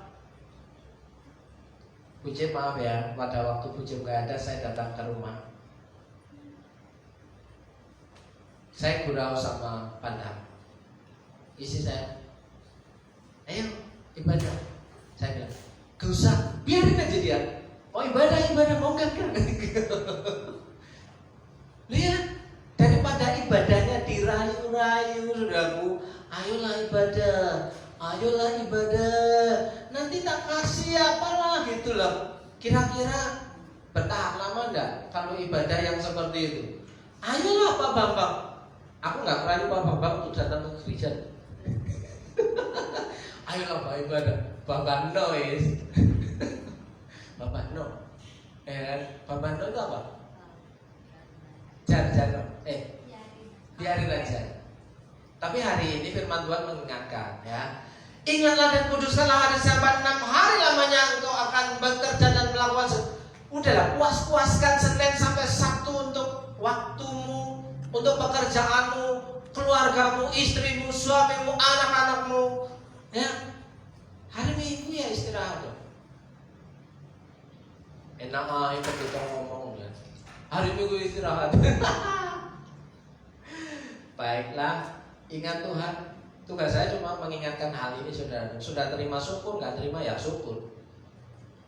Bu Jim maaf ya, pada waktu Bu Jim nggak ada, saya datang ke rumah. Saya gurau sama Pandang. Isi saya, ayo ibadah. Saya bilang, gak usah, biarin aja dia. Oh ibadah, mau gak? Lihat, daripada ibadahnya dirayu-rayu, saudaraku, ayolah ibadah, nanti tak kasih apalah gitu loh. Kira-kira bertahan lama enggak kalau ibadah yang seperti itu? Ayolah Pak Bambang. Aku gak berani Pak Bambang untuk datang ke gereja. Ayolah Pak ibadah, Bapak noise. Bapak no, Bapak no itu apa? Jangan, biarin aja. Tapi hari ini firman Tuhan mengingatkan ya, ingatlah dan kuduskanlah hari Sabat 6 hari lamanya engkau akan bekerja dan melakukan. Udahlah, puas-puaskan Senin sampai Sabtu untuk waktumu, untuk pekerjaanmu, keluargamu, istrimu, suamimu, anak-anakmu. Ya, hari Minggu ya istirahat. Enak aja kita ngomong ya. Hari Minggu istirahat. Baiklah, ingat Tuhan. Tugas saya cuma mengingatkan hal ini, saudara. Sudah terima syukur, nggak terima ya syukur.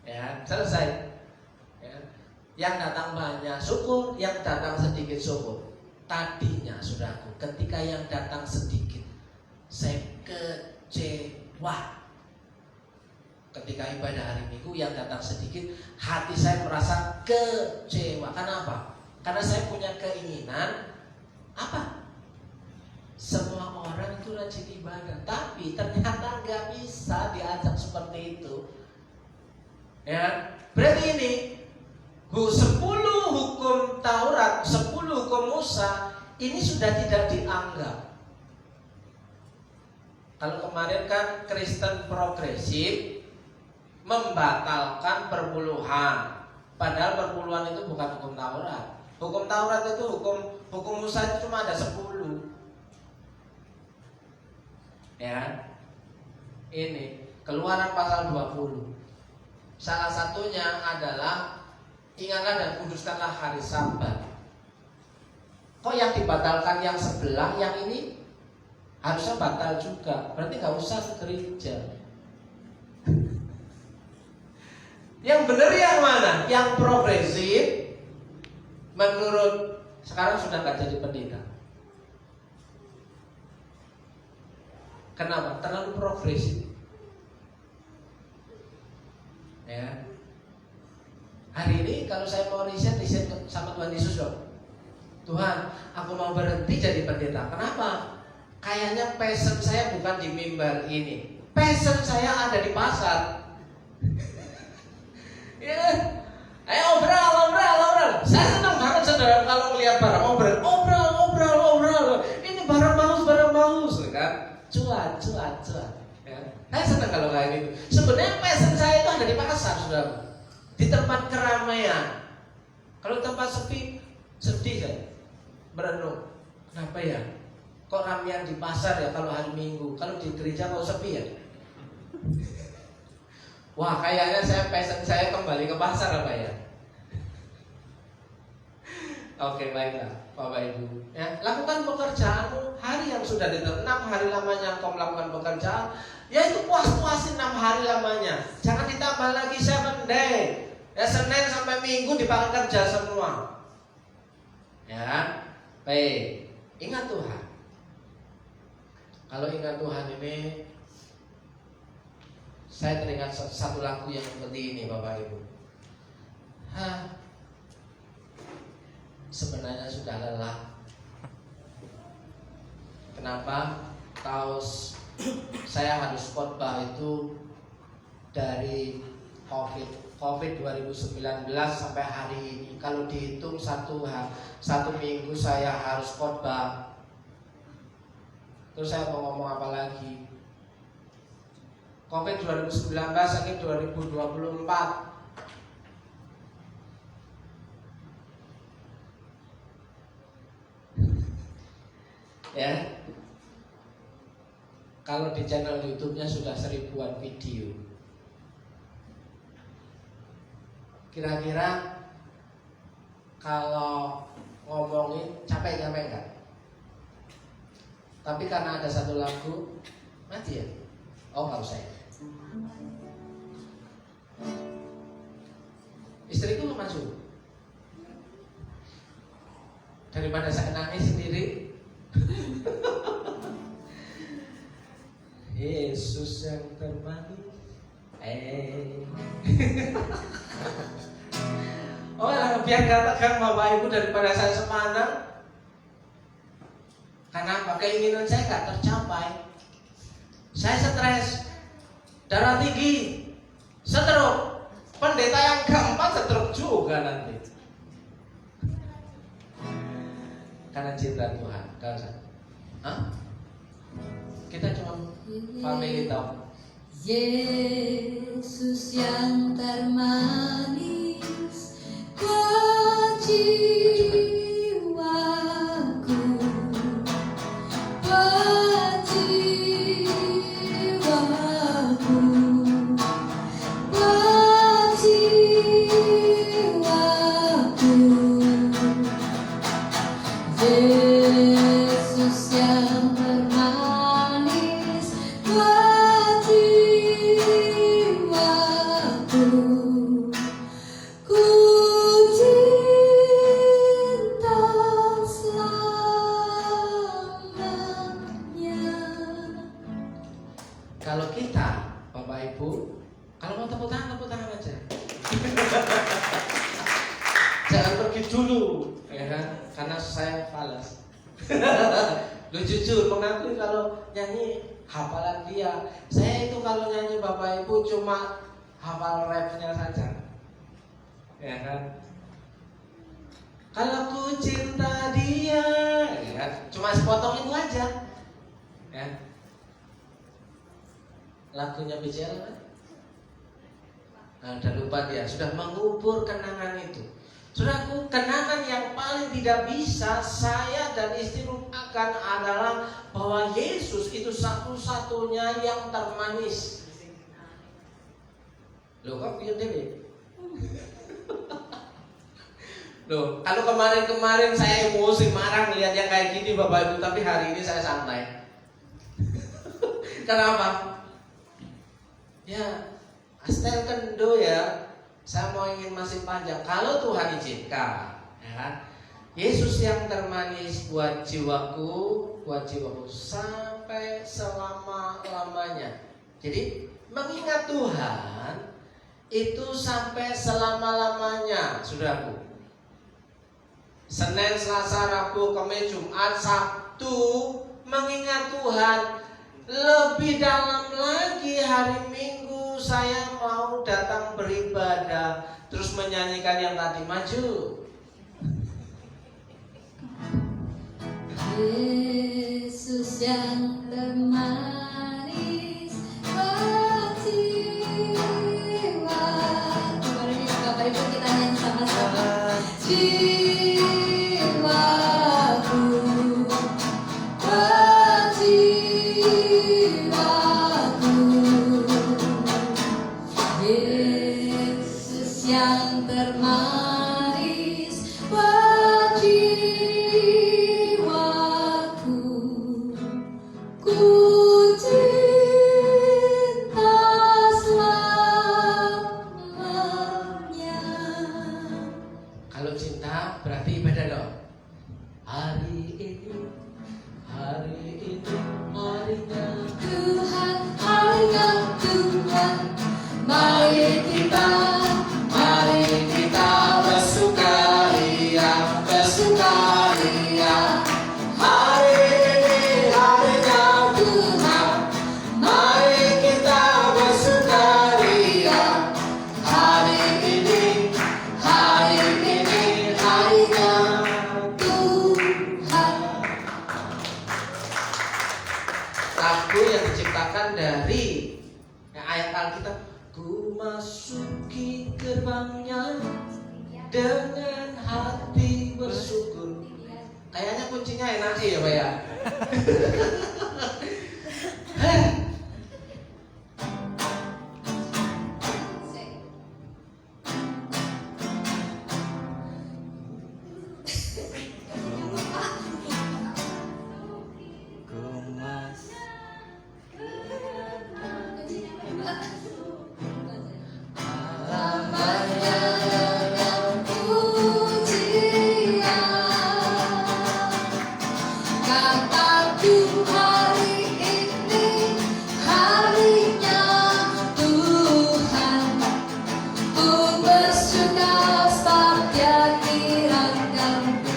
Ya, selesai. Ya. Yang datang banyak syukur, yang datang sedikit syukur. Tadinya, saudaraku, ketika yang datang sedikit, saya kecewa. Ketika ibadah hari Minggu yang datang sedikit, hati saya merasa kecewa. Kenapa? Karena saya punya keinginan apa? Semua orang itu rajin ibadah, tapi ternyata nggak bisa diajak seperti itu. Ya, berarti ini 10 hukum Taurat, 10 hukum Musa ini sudah tidak dianggap. Kalau kemarin kan Kristen progresif membatalkan perpuluhan, padahal perpuluhan itu bukan hukum Taurat. Hukum Taurat itu hukum Musa itu cuma ada 10. Ya, ini Keluaran pasal 20. Salah satunya adalah ingatlah dan kuduskanlah hari Sabat. Kok yang dibatalkan yang sebelah, yang ini harusnya batal juga. Berarti nggak usah ke gereja. Yang benar yang mana? Yang progresif menurut sekarang sudah nggak jadi pendeta. Kenapa? Terlalu progresif. Ya. Hari ini kalau saya mau riset sama Tuhan Yesus dong. Tuhan, aku mau berhenti jadi pendeta. Kenapa? Kayaknya passion saya bukan di mimbar ini. Passion saya ada di pasar. Ya, ayo obrol. Saya senang banget saudara kalau melihat barang obrol. Ini barang bagus, kan? Cuan. Ya. Saya senang kalau kayak gitu. Sebenarnya passion saya itu ada di pasar, saudara. Di tempat keramaian. Kalau tempat sepi, sedih saya. Merenung. Kenapa ya? Kok ramean di pasar ya kalau hari Minggu? Kalau di gereja kok sepi ya? Wah, kayaknya passion saya kembali ke pasar apa ya? Oke, baiklah Bapak Ibu ya, lakukan pekerjaanmu hari yang sudah ditentukan. 6 hari lamanya engkau melakukan pekerjaan, yaitu puas-puasin 6 hari lamanya. Jangan ditambah lagi 7 day. Ya, Senin sampai Minggu dipakai kerja semua. Ya, baik. Ingat Tuhan. Kalau ingat Tuhan ini, saya teringat satu lagu yang seperti ini Bapak Ibu. Sebenarnya sudah lelah. Kenapa? Kaos saya harus khotbah itu dari COVID 2019 sampai hari ini. Kalau dihitung satu minggu saya harus khotbah. Terus saya mau ngomong apa lagi? COVID 2019 sampai 2024. Ya, kalau di channel YouTube-nya sudah 1000-an video. Kira-kira kalau ngomongin capek enggak? Tapi karena ada satu lagu, mati ya? Oh, nggak usah ya. Istriku masuk. Daripada saya nangis sendiri. Yesus yang termanis. Oh, biar katakan Bapak Ibu daripada saya semangat. Karena keinginan saya gak tercapai. Saya stres, darah tinggi, stroke. Pendeta yang keempat stroke juga nanti. Karena cinta Tuhan. Kita cuma family talk. Yesus yang termanis buat jiwaku, buat jiwaku, buat jiwaku. Yesus yang termanis buat jiwaku, ku cinta selamanya. Kalau kita, Bapak Ibu, kalau mau tepuk tangan aja. Jangan pergi dulu, ya kan? Karena saya falas. Lu jujur mengakui kalau nyanyi hafalan dia. Saya itu kalau nyanyi Bapak Ibu cuma hafal rapnya saja, ya kan? Kalau ku cinta dia, ya kan? Cuma sepotong itu aja, ya. Lagunya BCL kan? Nah, udah lupa dia, sudah mengubur kenangan itu. Saudaraku, kenangan yang paling tidak bisa saya dan istri lupakan adalah bahwa Yesus itu satu-satunya yang termanis. Loh, kok piye dhewe? Loh, kalau kemarin-kemarin saya emosi marah melihat yang kayak gini Bapak Ibu, tapi hari ini saya santai. Kenapa? Ya, astel kendo ya. Saya mau ingin masih panjang. Kalau Tuhan izinkan, ya kan? Yesus yang termanis buat jiwaku sampai selama-lamanya. Jadi mengingat Tuhan itu sampai selama-lamanya, saudaraku. Senin, Selasa, Rabu, Kamis, Jumat, Sabtu, mengingat Tuhan. Lebih dalam lagi hari Minggu saya mau datang beribadah, terus menyanyikan yang tadi, maju. Yesus yang termanis buat jiwa. Mari Bapak Ibu kita nyanyi sama-sama. Jiwaku, buat jiwaku. Yesus yang termanis buat jiwaku. Ku cinta selamanya. Kalau cinta berarti ibadah dong. Hari ini harinya Tuhan, harinya Tuhan. Mari kita bersukaria. Hari ini harinya Tuhan, mari kita bersukaria. hari ini harinya Tuhan. Lagu yang diciptakan dari ayat Alkitab. Ku masuki gerbangnya dengan hati bersyukur. Kayaknya kuncinya enak ya Pak ya. Lamanya dengan pujian, kataku hari ini harinya Tuhan. Ku bersuka setia kirangkanku.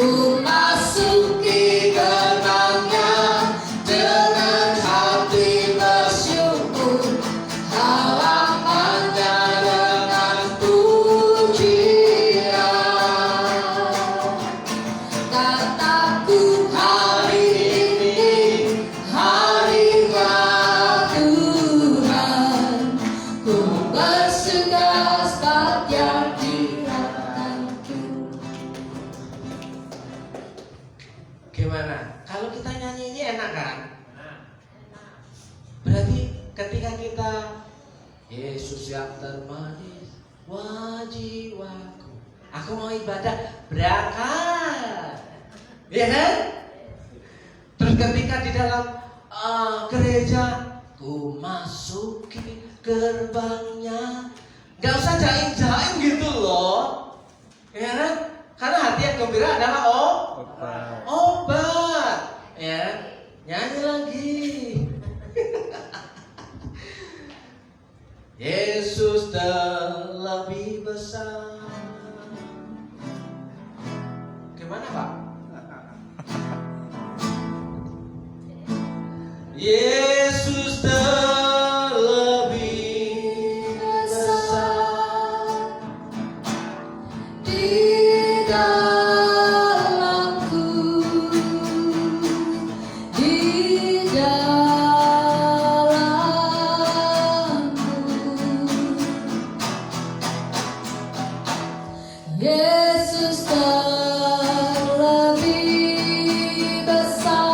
Ku masuki gerbangnya dengan hati bersyukur, halamannya dengan pujian. Kataku hari ini harinya Tuhan. Ku bersuka setia kirangkanku. Gimana? Kalau kita nyanyi ini enak kan? Berarti ketika kita Yesus yang termanis wah jiwaku, aku mau ibadah, berangkat, ya kan? Terus ketika di dalam gereja, ku masuki gerbangnya, gak usah jaim-jaim gitu loh, ya kan? Karena hati yang gembira adalah obat, ya. Nyanyi lagi. Yesus terlebih besar. Gimana Pak? Yesus terlebih besar Di dalamku, di dalamku. Yesus terlebih besar.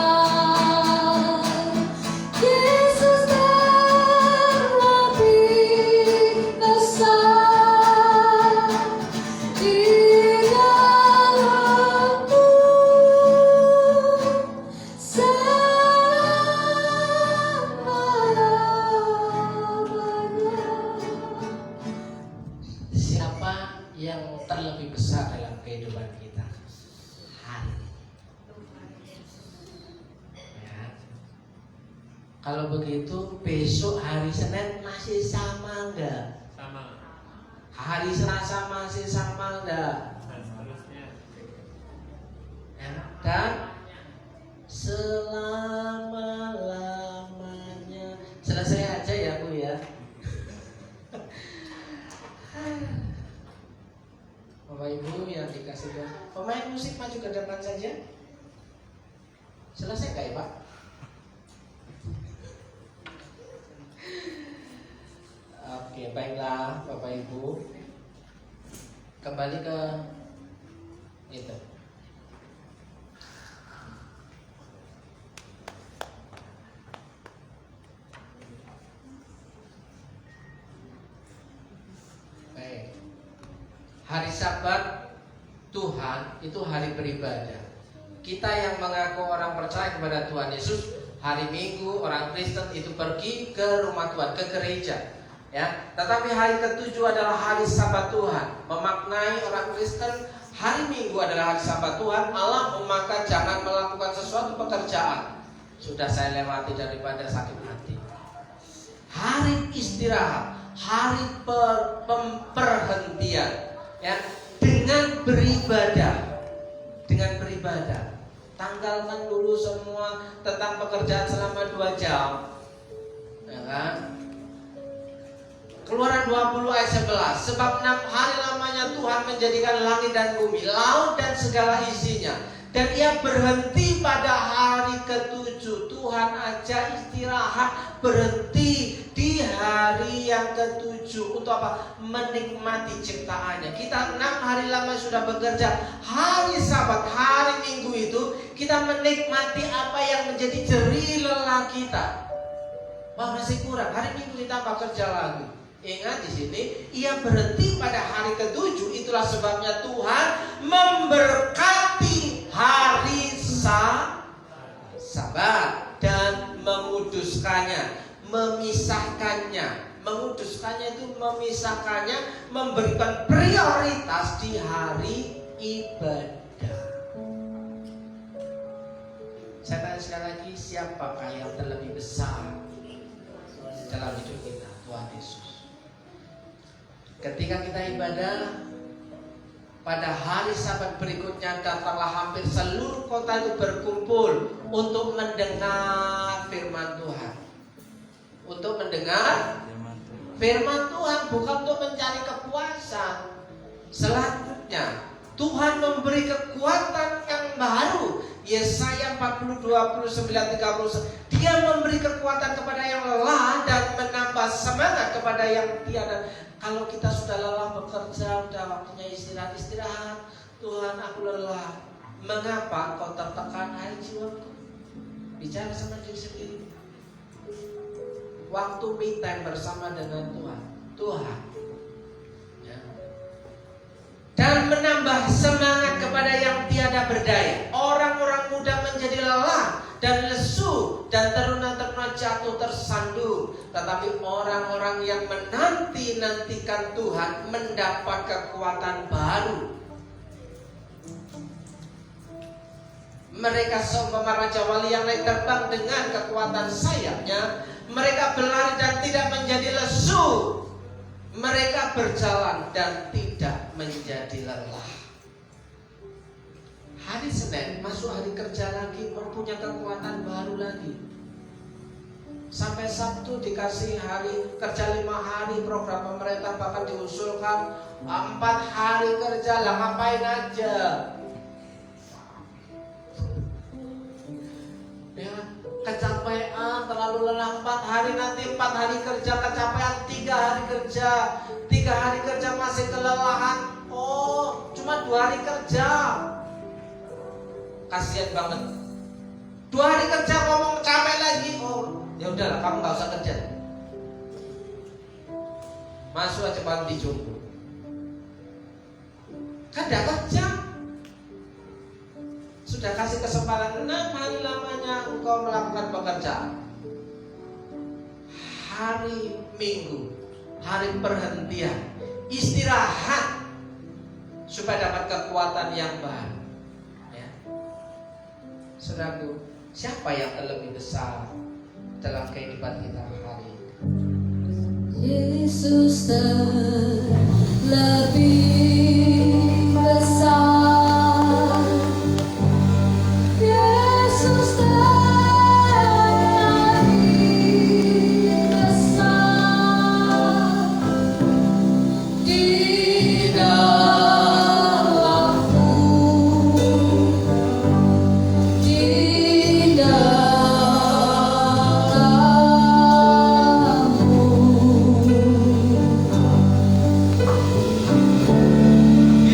Kalau begitu besok hari Senin masih sama enggak? Sama. Hari Selasa masih sama enggak? Harusnya. Ya, dan selama-lamanya. Selesai aja ya Bu ya. Bapak Ibu yang dikasih Tuhan, pemain musik maju ke depan saja. Selesai nggak ya Pak? Oke, baiklah Bapak Ibu. Kembali ke itu. Baik. Hari Sabat Tuhan itu hari beribadah. Kita yang mengaku orang percaya kepada Tuhan Yesus, hari Minggu orang Kristen itu pergi ke rumah Tuhan, ke gereja. Ya, tetapi hari ketujuh adalah hari Sabat Tuhan. Memaknai orang Kristen, hari Minggu adalah hari Sabat Tuhan. Allah maka jangan melakukan sesuatu pekerjaan. Sudah saya lewati daripada sakit hati. Hari istirahat, hari perhentian, ya, dengan beribadah. Dengan beribadah. Tanggalkan dulu semua tentang pekerjaan selama 2 jam. Ya kan? Keluaran 20 ayat 11. Sebab 6 hari lamanya Tuhan menjadikan langit dan bumi, laut dan segala isinya. Dan ia berhenti pada hari ke-7. Tuhan aja istirahat, berhenti di hari yang ke-7. Untuk apa? Menikmati ciptaannya. Kita 6 hari lama sudah bekerja. Hari Sabat, hari Minggu itu kita menikmati apa yang menjadi jerih lelah kita. Wah, masih kurang. Hari Minggu ditambah kerja lagi. Ingat di sini, ia berhenti pada hari ke-7. Itulah sebabnya Tuhan memberkati hari Sabat dan menguduskannya, memisahkannya. Menguduskannya itu memisahkannya, memberikan prioritas di hari ibadah. Saya tanya sekali lagi, siapakah yang terlebih besar dalam hidup kita? Tuhan Yesus. Ketika kita ibadah, pada hari Sabat berikutnya datanglah hampir seluruh kota itu berkumpul untuk mendengar firman Tuhan. Untuk mendengar firman Tuhan, bukan untuk mencari kepuasan. Selanjutnya Tuhan memberi kekuatan yang baru. Yesaya 40:29-30. Dia memberi kekuatan kepada yang lelah dan menambah semangat kepada yang tiada. Kalau kita sudah lelah bekerja, sudah waktunya istirahat. Tuhan, aku lelah. Mengapa kau tertekan, hai jiwaku? Bicara sama diri sendiri. Waktu me time bersama dengan Tuhan. Ya. Dan menambah semangat kepada yang tiada berdaya. Orang-orang muda menjadi lelah dan lesu, dan teruna-teruna jatuh tersandung. Tetapi orang-orang yang menanti-nantikan Tuhan mendapat kekuatan baru. Mereka seumpama raja wali yang naik terbang dengan kekuatan sayapnya. Mereka berlari dan tidak menjadi lesu. Mereka berjalan dan tidak menjadi lelah. Hari Senin masuk hari kerja lagi, mempunyai kekuatan baru lagi. Sampai Sabtu dikasih hari kerja 5 hari, program pemerintah bahkan diusulkan 4 hari kerja. Lah ngapain aja? Ya, kecapean, terlalu lelah 4 hari, nanti 4 hari kerja kecapean, 3 hari kerja. 3 hari kerja masih kelelahan. Oh, cuma 2 hari kerja. Kasihan banget. 2 hari kerja ngomong capek lagi. Oh, ya udahlah, kamu nggak usah kerja. Masuk aja paling dijunggu. Kan udah kerja. Sudah kasih kesempatan 6 hari lamanya engkau melakukan pekerjaan. Hari Minggu, hari perhentian, istirahat supaya dapat kekuatan yang baru. Saudaraku, siapa yang terlebih besar dalam kehidupan kita hari ini. Yesus lebih besar. Yesus lebih besar di dalamku, di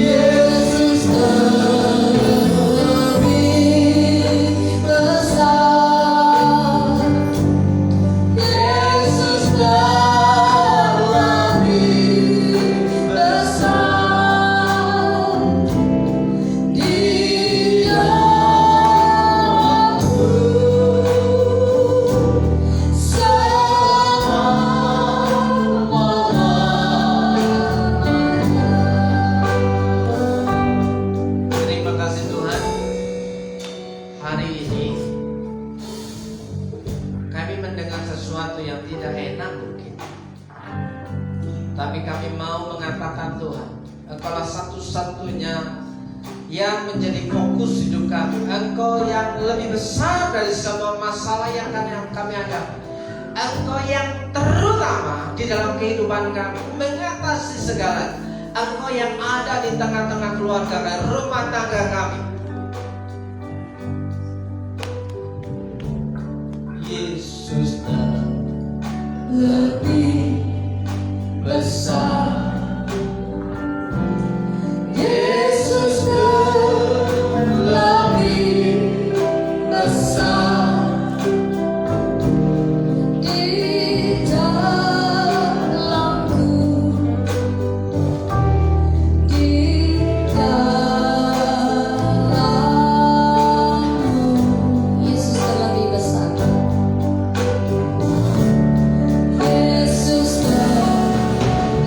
Yesus lebih besar. Yesus lebih besar di dalamku Terima kasih Tuhan. Hari ini kami mendengar sesuatu yang tidak enak mungkin, tapi kami mau mengatakan Tuhan, Engkaulah satu-satunya yang menjadi fokus hidup kami. Engkau yang lebih besar dari semua masalah yang kami hadapi. Engkau yang terutama di dalam kehidupan kami, mengatasi segala. Engkau yang ada di tengah-tengah keluarga dan rumah tangga kami. Yesus lebih besar. Yesus lebih besar di dalamku, di dalammu. Yesus lebih besar. Yesus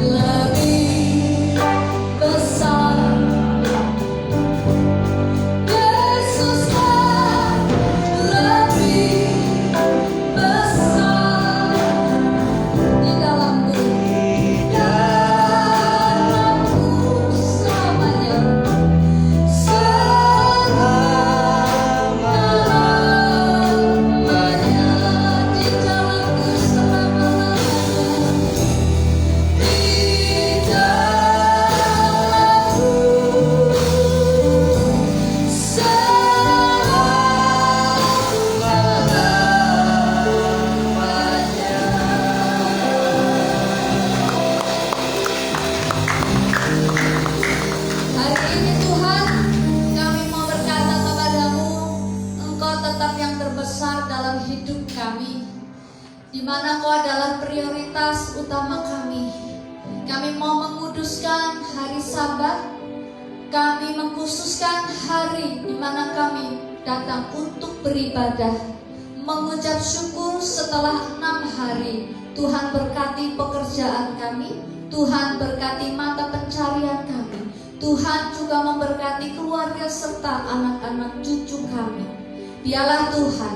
lebih besar. Yesus lebih besar di dalamku, selamanya, selamanya di dalamku, selamanya di Hari ini Tuhan, kami mau berkata kepadamu, Engkau tetap yang terbesar dalam hidup kami, di mana Engkau adalah prioritas utama kami. Kami mau menguduskan hari Sabat. Kami mengkhususkan hari di mana kami datang untuk beribadah, mengucap syukur setelah 6 hari. Tuhan berkati pekerjaan kami, Tuhan berkati mata pencarian kami, Tuhan juga memberkati keluarga serta anak-anak cucu kami. Biarlah Tuhan,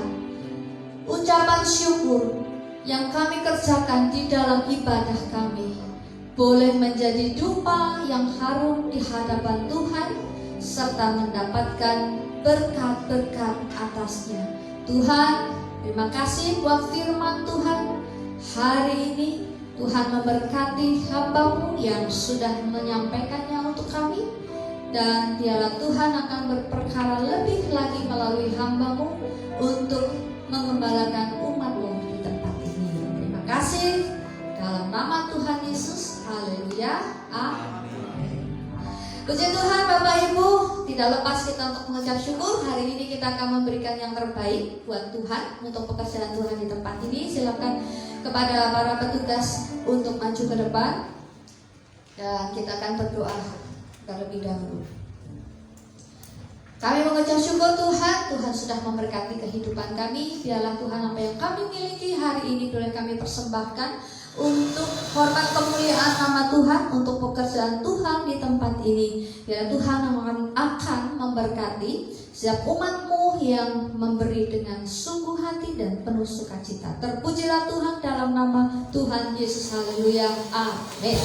ucapan syukur yang kami kerjakan di dalam ibadah kami boleh menjadi dupa yang harum di hadapan Tuhan, serta mendapatkan berkat-berkat atasnya. Tuhan, terima kasih buat firman Tuhan. Hari ini Tuhan memberkati hamba-Mu yang sudah menyampaikannya untuk kami, dan biarlah Tuhan akan berperkara lebih lagi melalui hamba-Mu untuk mengembalakan umat-Mu di tempat ini. Terima kasih dalam nama Tuhan Yesus. Haleluya. Amin. Puji Tuhan Bapak Ibu, tidak lepas kita untuk mengucap syukur. Hari ini kita akan memberikan yang terbaik buat Tuhan untuk pekerjaan Tuhan di tempat ini. Silakan kepada para petugas untuk maju ke depan, dan kita akan berdoa terlebih dahulu. Kami mengucap syukur Tuhan, Tuhan sudah memberkati kehidupan kami. Biarlah Tuhan apa yang kami miliki hari ini boleh kami persembahkan untuk hormat kemuliaan nama Tuhan, untuk pekerjaan Tuhan di tempat ini. Biar Tuhan akan memberkati Setiap umatmu yang memberi dengan sungguh hati dan penuh sukacita. Terpujilah Tuhan dalam nama Tuhan Yesus. Haleluya. Amin.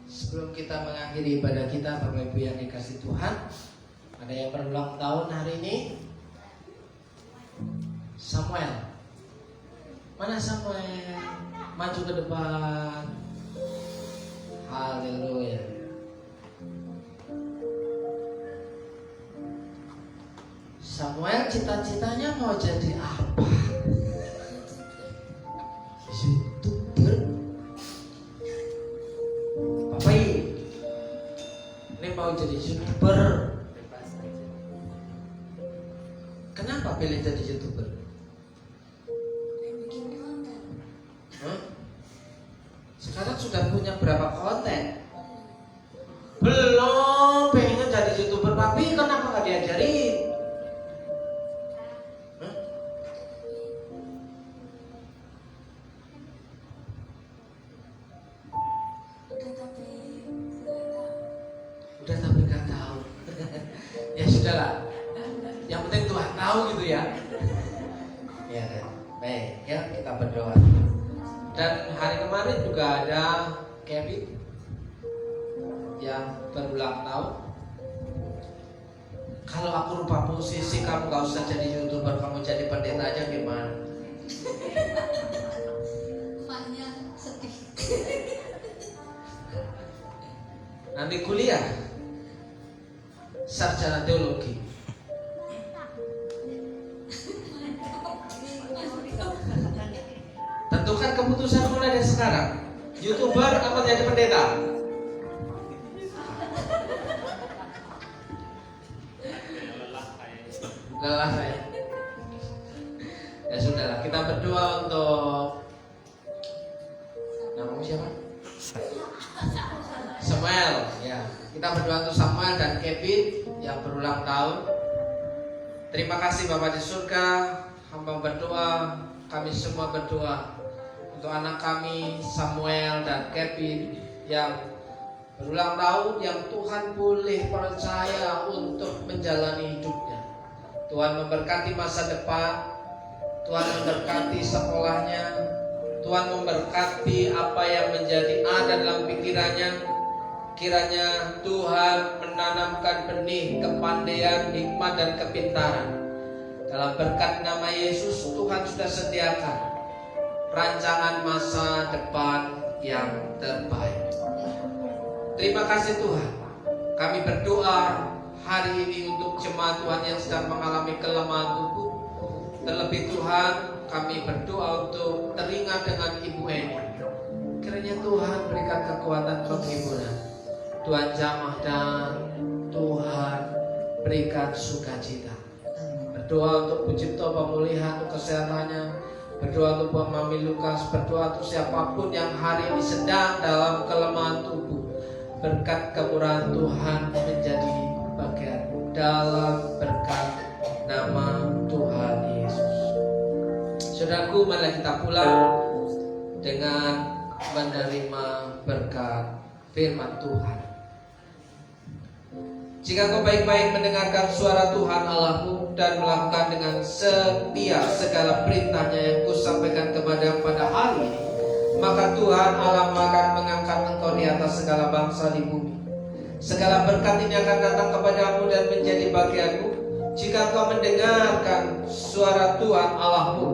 Sebelum kita mengakhiri ibadah kita, Bapak Ibu yang dikasih Tuhan, ada yang berulang tahun hari ini? Samuel. Mana Samuel? Maju ke depan. Haleluya. Samuel cita-citanya mau jadi apa? YouTuber. Bapak Ibu, ini mau jadi YouTuber. Kenapa pilih jadi YouTuber? Sekarang sudah punya berapa konten? Belum, pengennya jadi YouTuber. Tapi kenapa nggak diajarin? Udah tapi nggak tahu. Ya sudahlah. Yang penting Tuhan tahu gitu ya. Ya, baik. Ya kita berdoa. Dan hari kemarin juga ada Kevin yang berulang tahun. Kalau aku rubah posisi, kamu gak usah jadi YouTuber, kamu jadi pendeta aja gimana? Maknya sedih. Nanti kuliah sarjana teologi. Tentukan keputusan mulai dari sekarang. YouTuber atau jadi pendeta? Lelah saya. Ya sudahlah, kita berdoa untuk namamu siapa? Samuel. Ya, kita berdoa untuk Samuel dan Kevin yang berulang tahun. Terima kasih Bapa di surga. Hamba berdoa, kami semua berdoa untuk anak kami Samuel dan Kevin yang berulang tahun, yang Tuhan boleh percaya untuk menjalani hidupnya. Tuhan memberkati masa depan, Tuhan memberkati sekolahnya, Tuhan memberkati apa yang menjadi ada dalam pikirannya. Kiranya Tuhan menanamkan benih kepandaian, hikmat dan kepintaran. Dalam berkat nama Yesus, Tuhan sudah sediakan rancangan masa depan yang terbaik. Terima kasih Tuhan. Kami berdoa hari ini untuk jemaat Tuhan yang sedang mengalami kelemahan tubuh. Terlebih Tuhan, kami berdoa untuk teringat dengan Ibu Eni. Kiranya Tuhan berikan kekuatan penghiburan, Tuhan jamah, dan Tuhan berikan sukacita. Berdoa untuk Bu Cipto pemulihan untuk kesehatannya. Berdoa untuk Bu Mami Lukas. Berdoa untuk siapapun yang hari ini sedang dalam kelemahan tubuh. Berkat kemurahan Tuhan menjadi bagian dalam berkat nama Tuhan Yesus. Saudaraku, mari kita pulang dengan menerima berkat firman Tuhan. Jika kau baik-baik mendengarkan suara Tuhan Allahmu dan melakukan dengan setia segala perintahnya yang kusampaikan kepada pada hari ini, maka Tuhan Allahmu akan mengangkat engkau di atas segala bangsa di bumi. Segala berkat ini akan datang kepadamu dan menjadi bagianmu jika kau mendengarkan suara Tuhan Allahmu.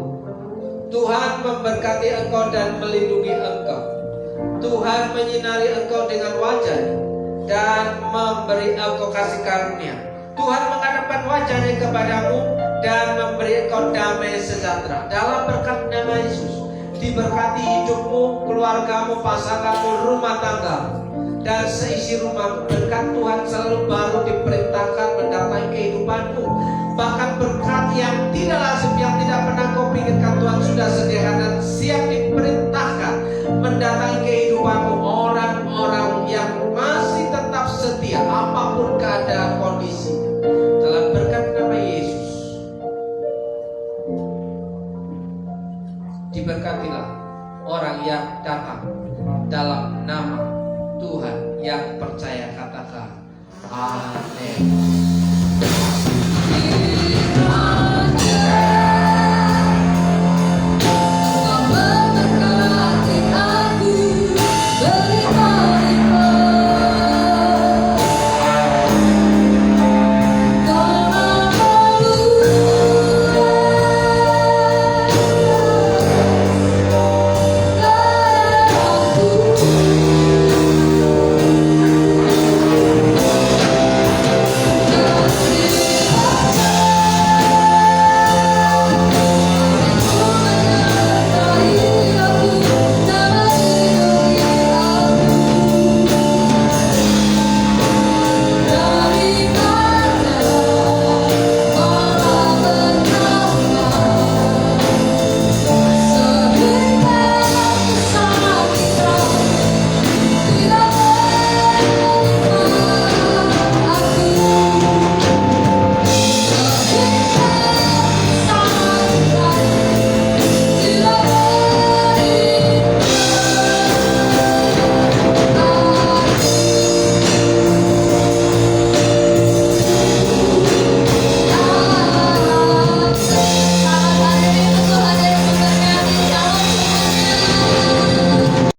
Tuhan memberkati engkau dan melindungi engkau. Tuhan menyinari engkau dengan wajah-Nya dan memberi engkau kasih karunia. Tuhan menghadapkan wajah-Nya kepadamu dan memberi engkau damai sejahtera. Dalam berkat nama Yesus, diberkati hidupmu, keluargamu, pasanganmu, rumah tanggamu, dan seisi rumahmu. Berkat Tuhan selalu baru diperintahkan mendatangi kehidupanmu. Bahkan berkat yang tidak lazim, yang tidak pernah kau pikirkan, Tuhan sudah sediakan dan siap diperintahkan mendatangi kehidupanmu. Orang-orang yang masih tetap setia apapun keadaan kondisinya. Dalam berkat nama Yesus, diberkatilah orang yang datang dalam nama Tuhan yang percaya. Katakan amin.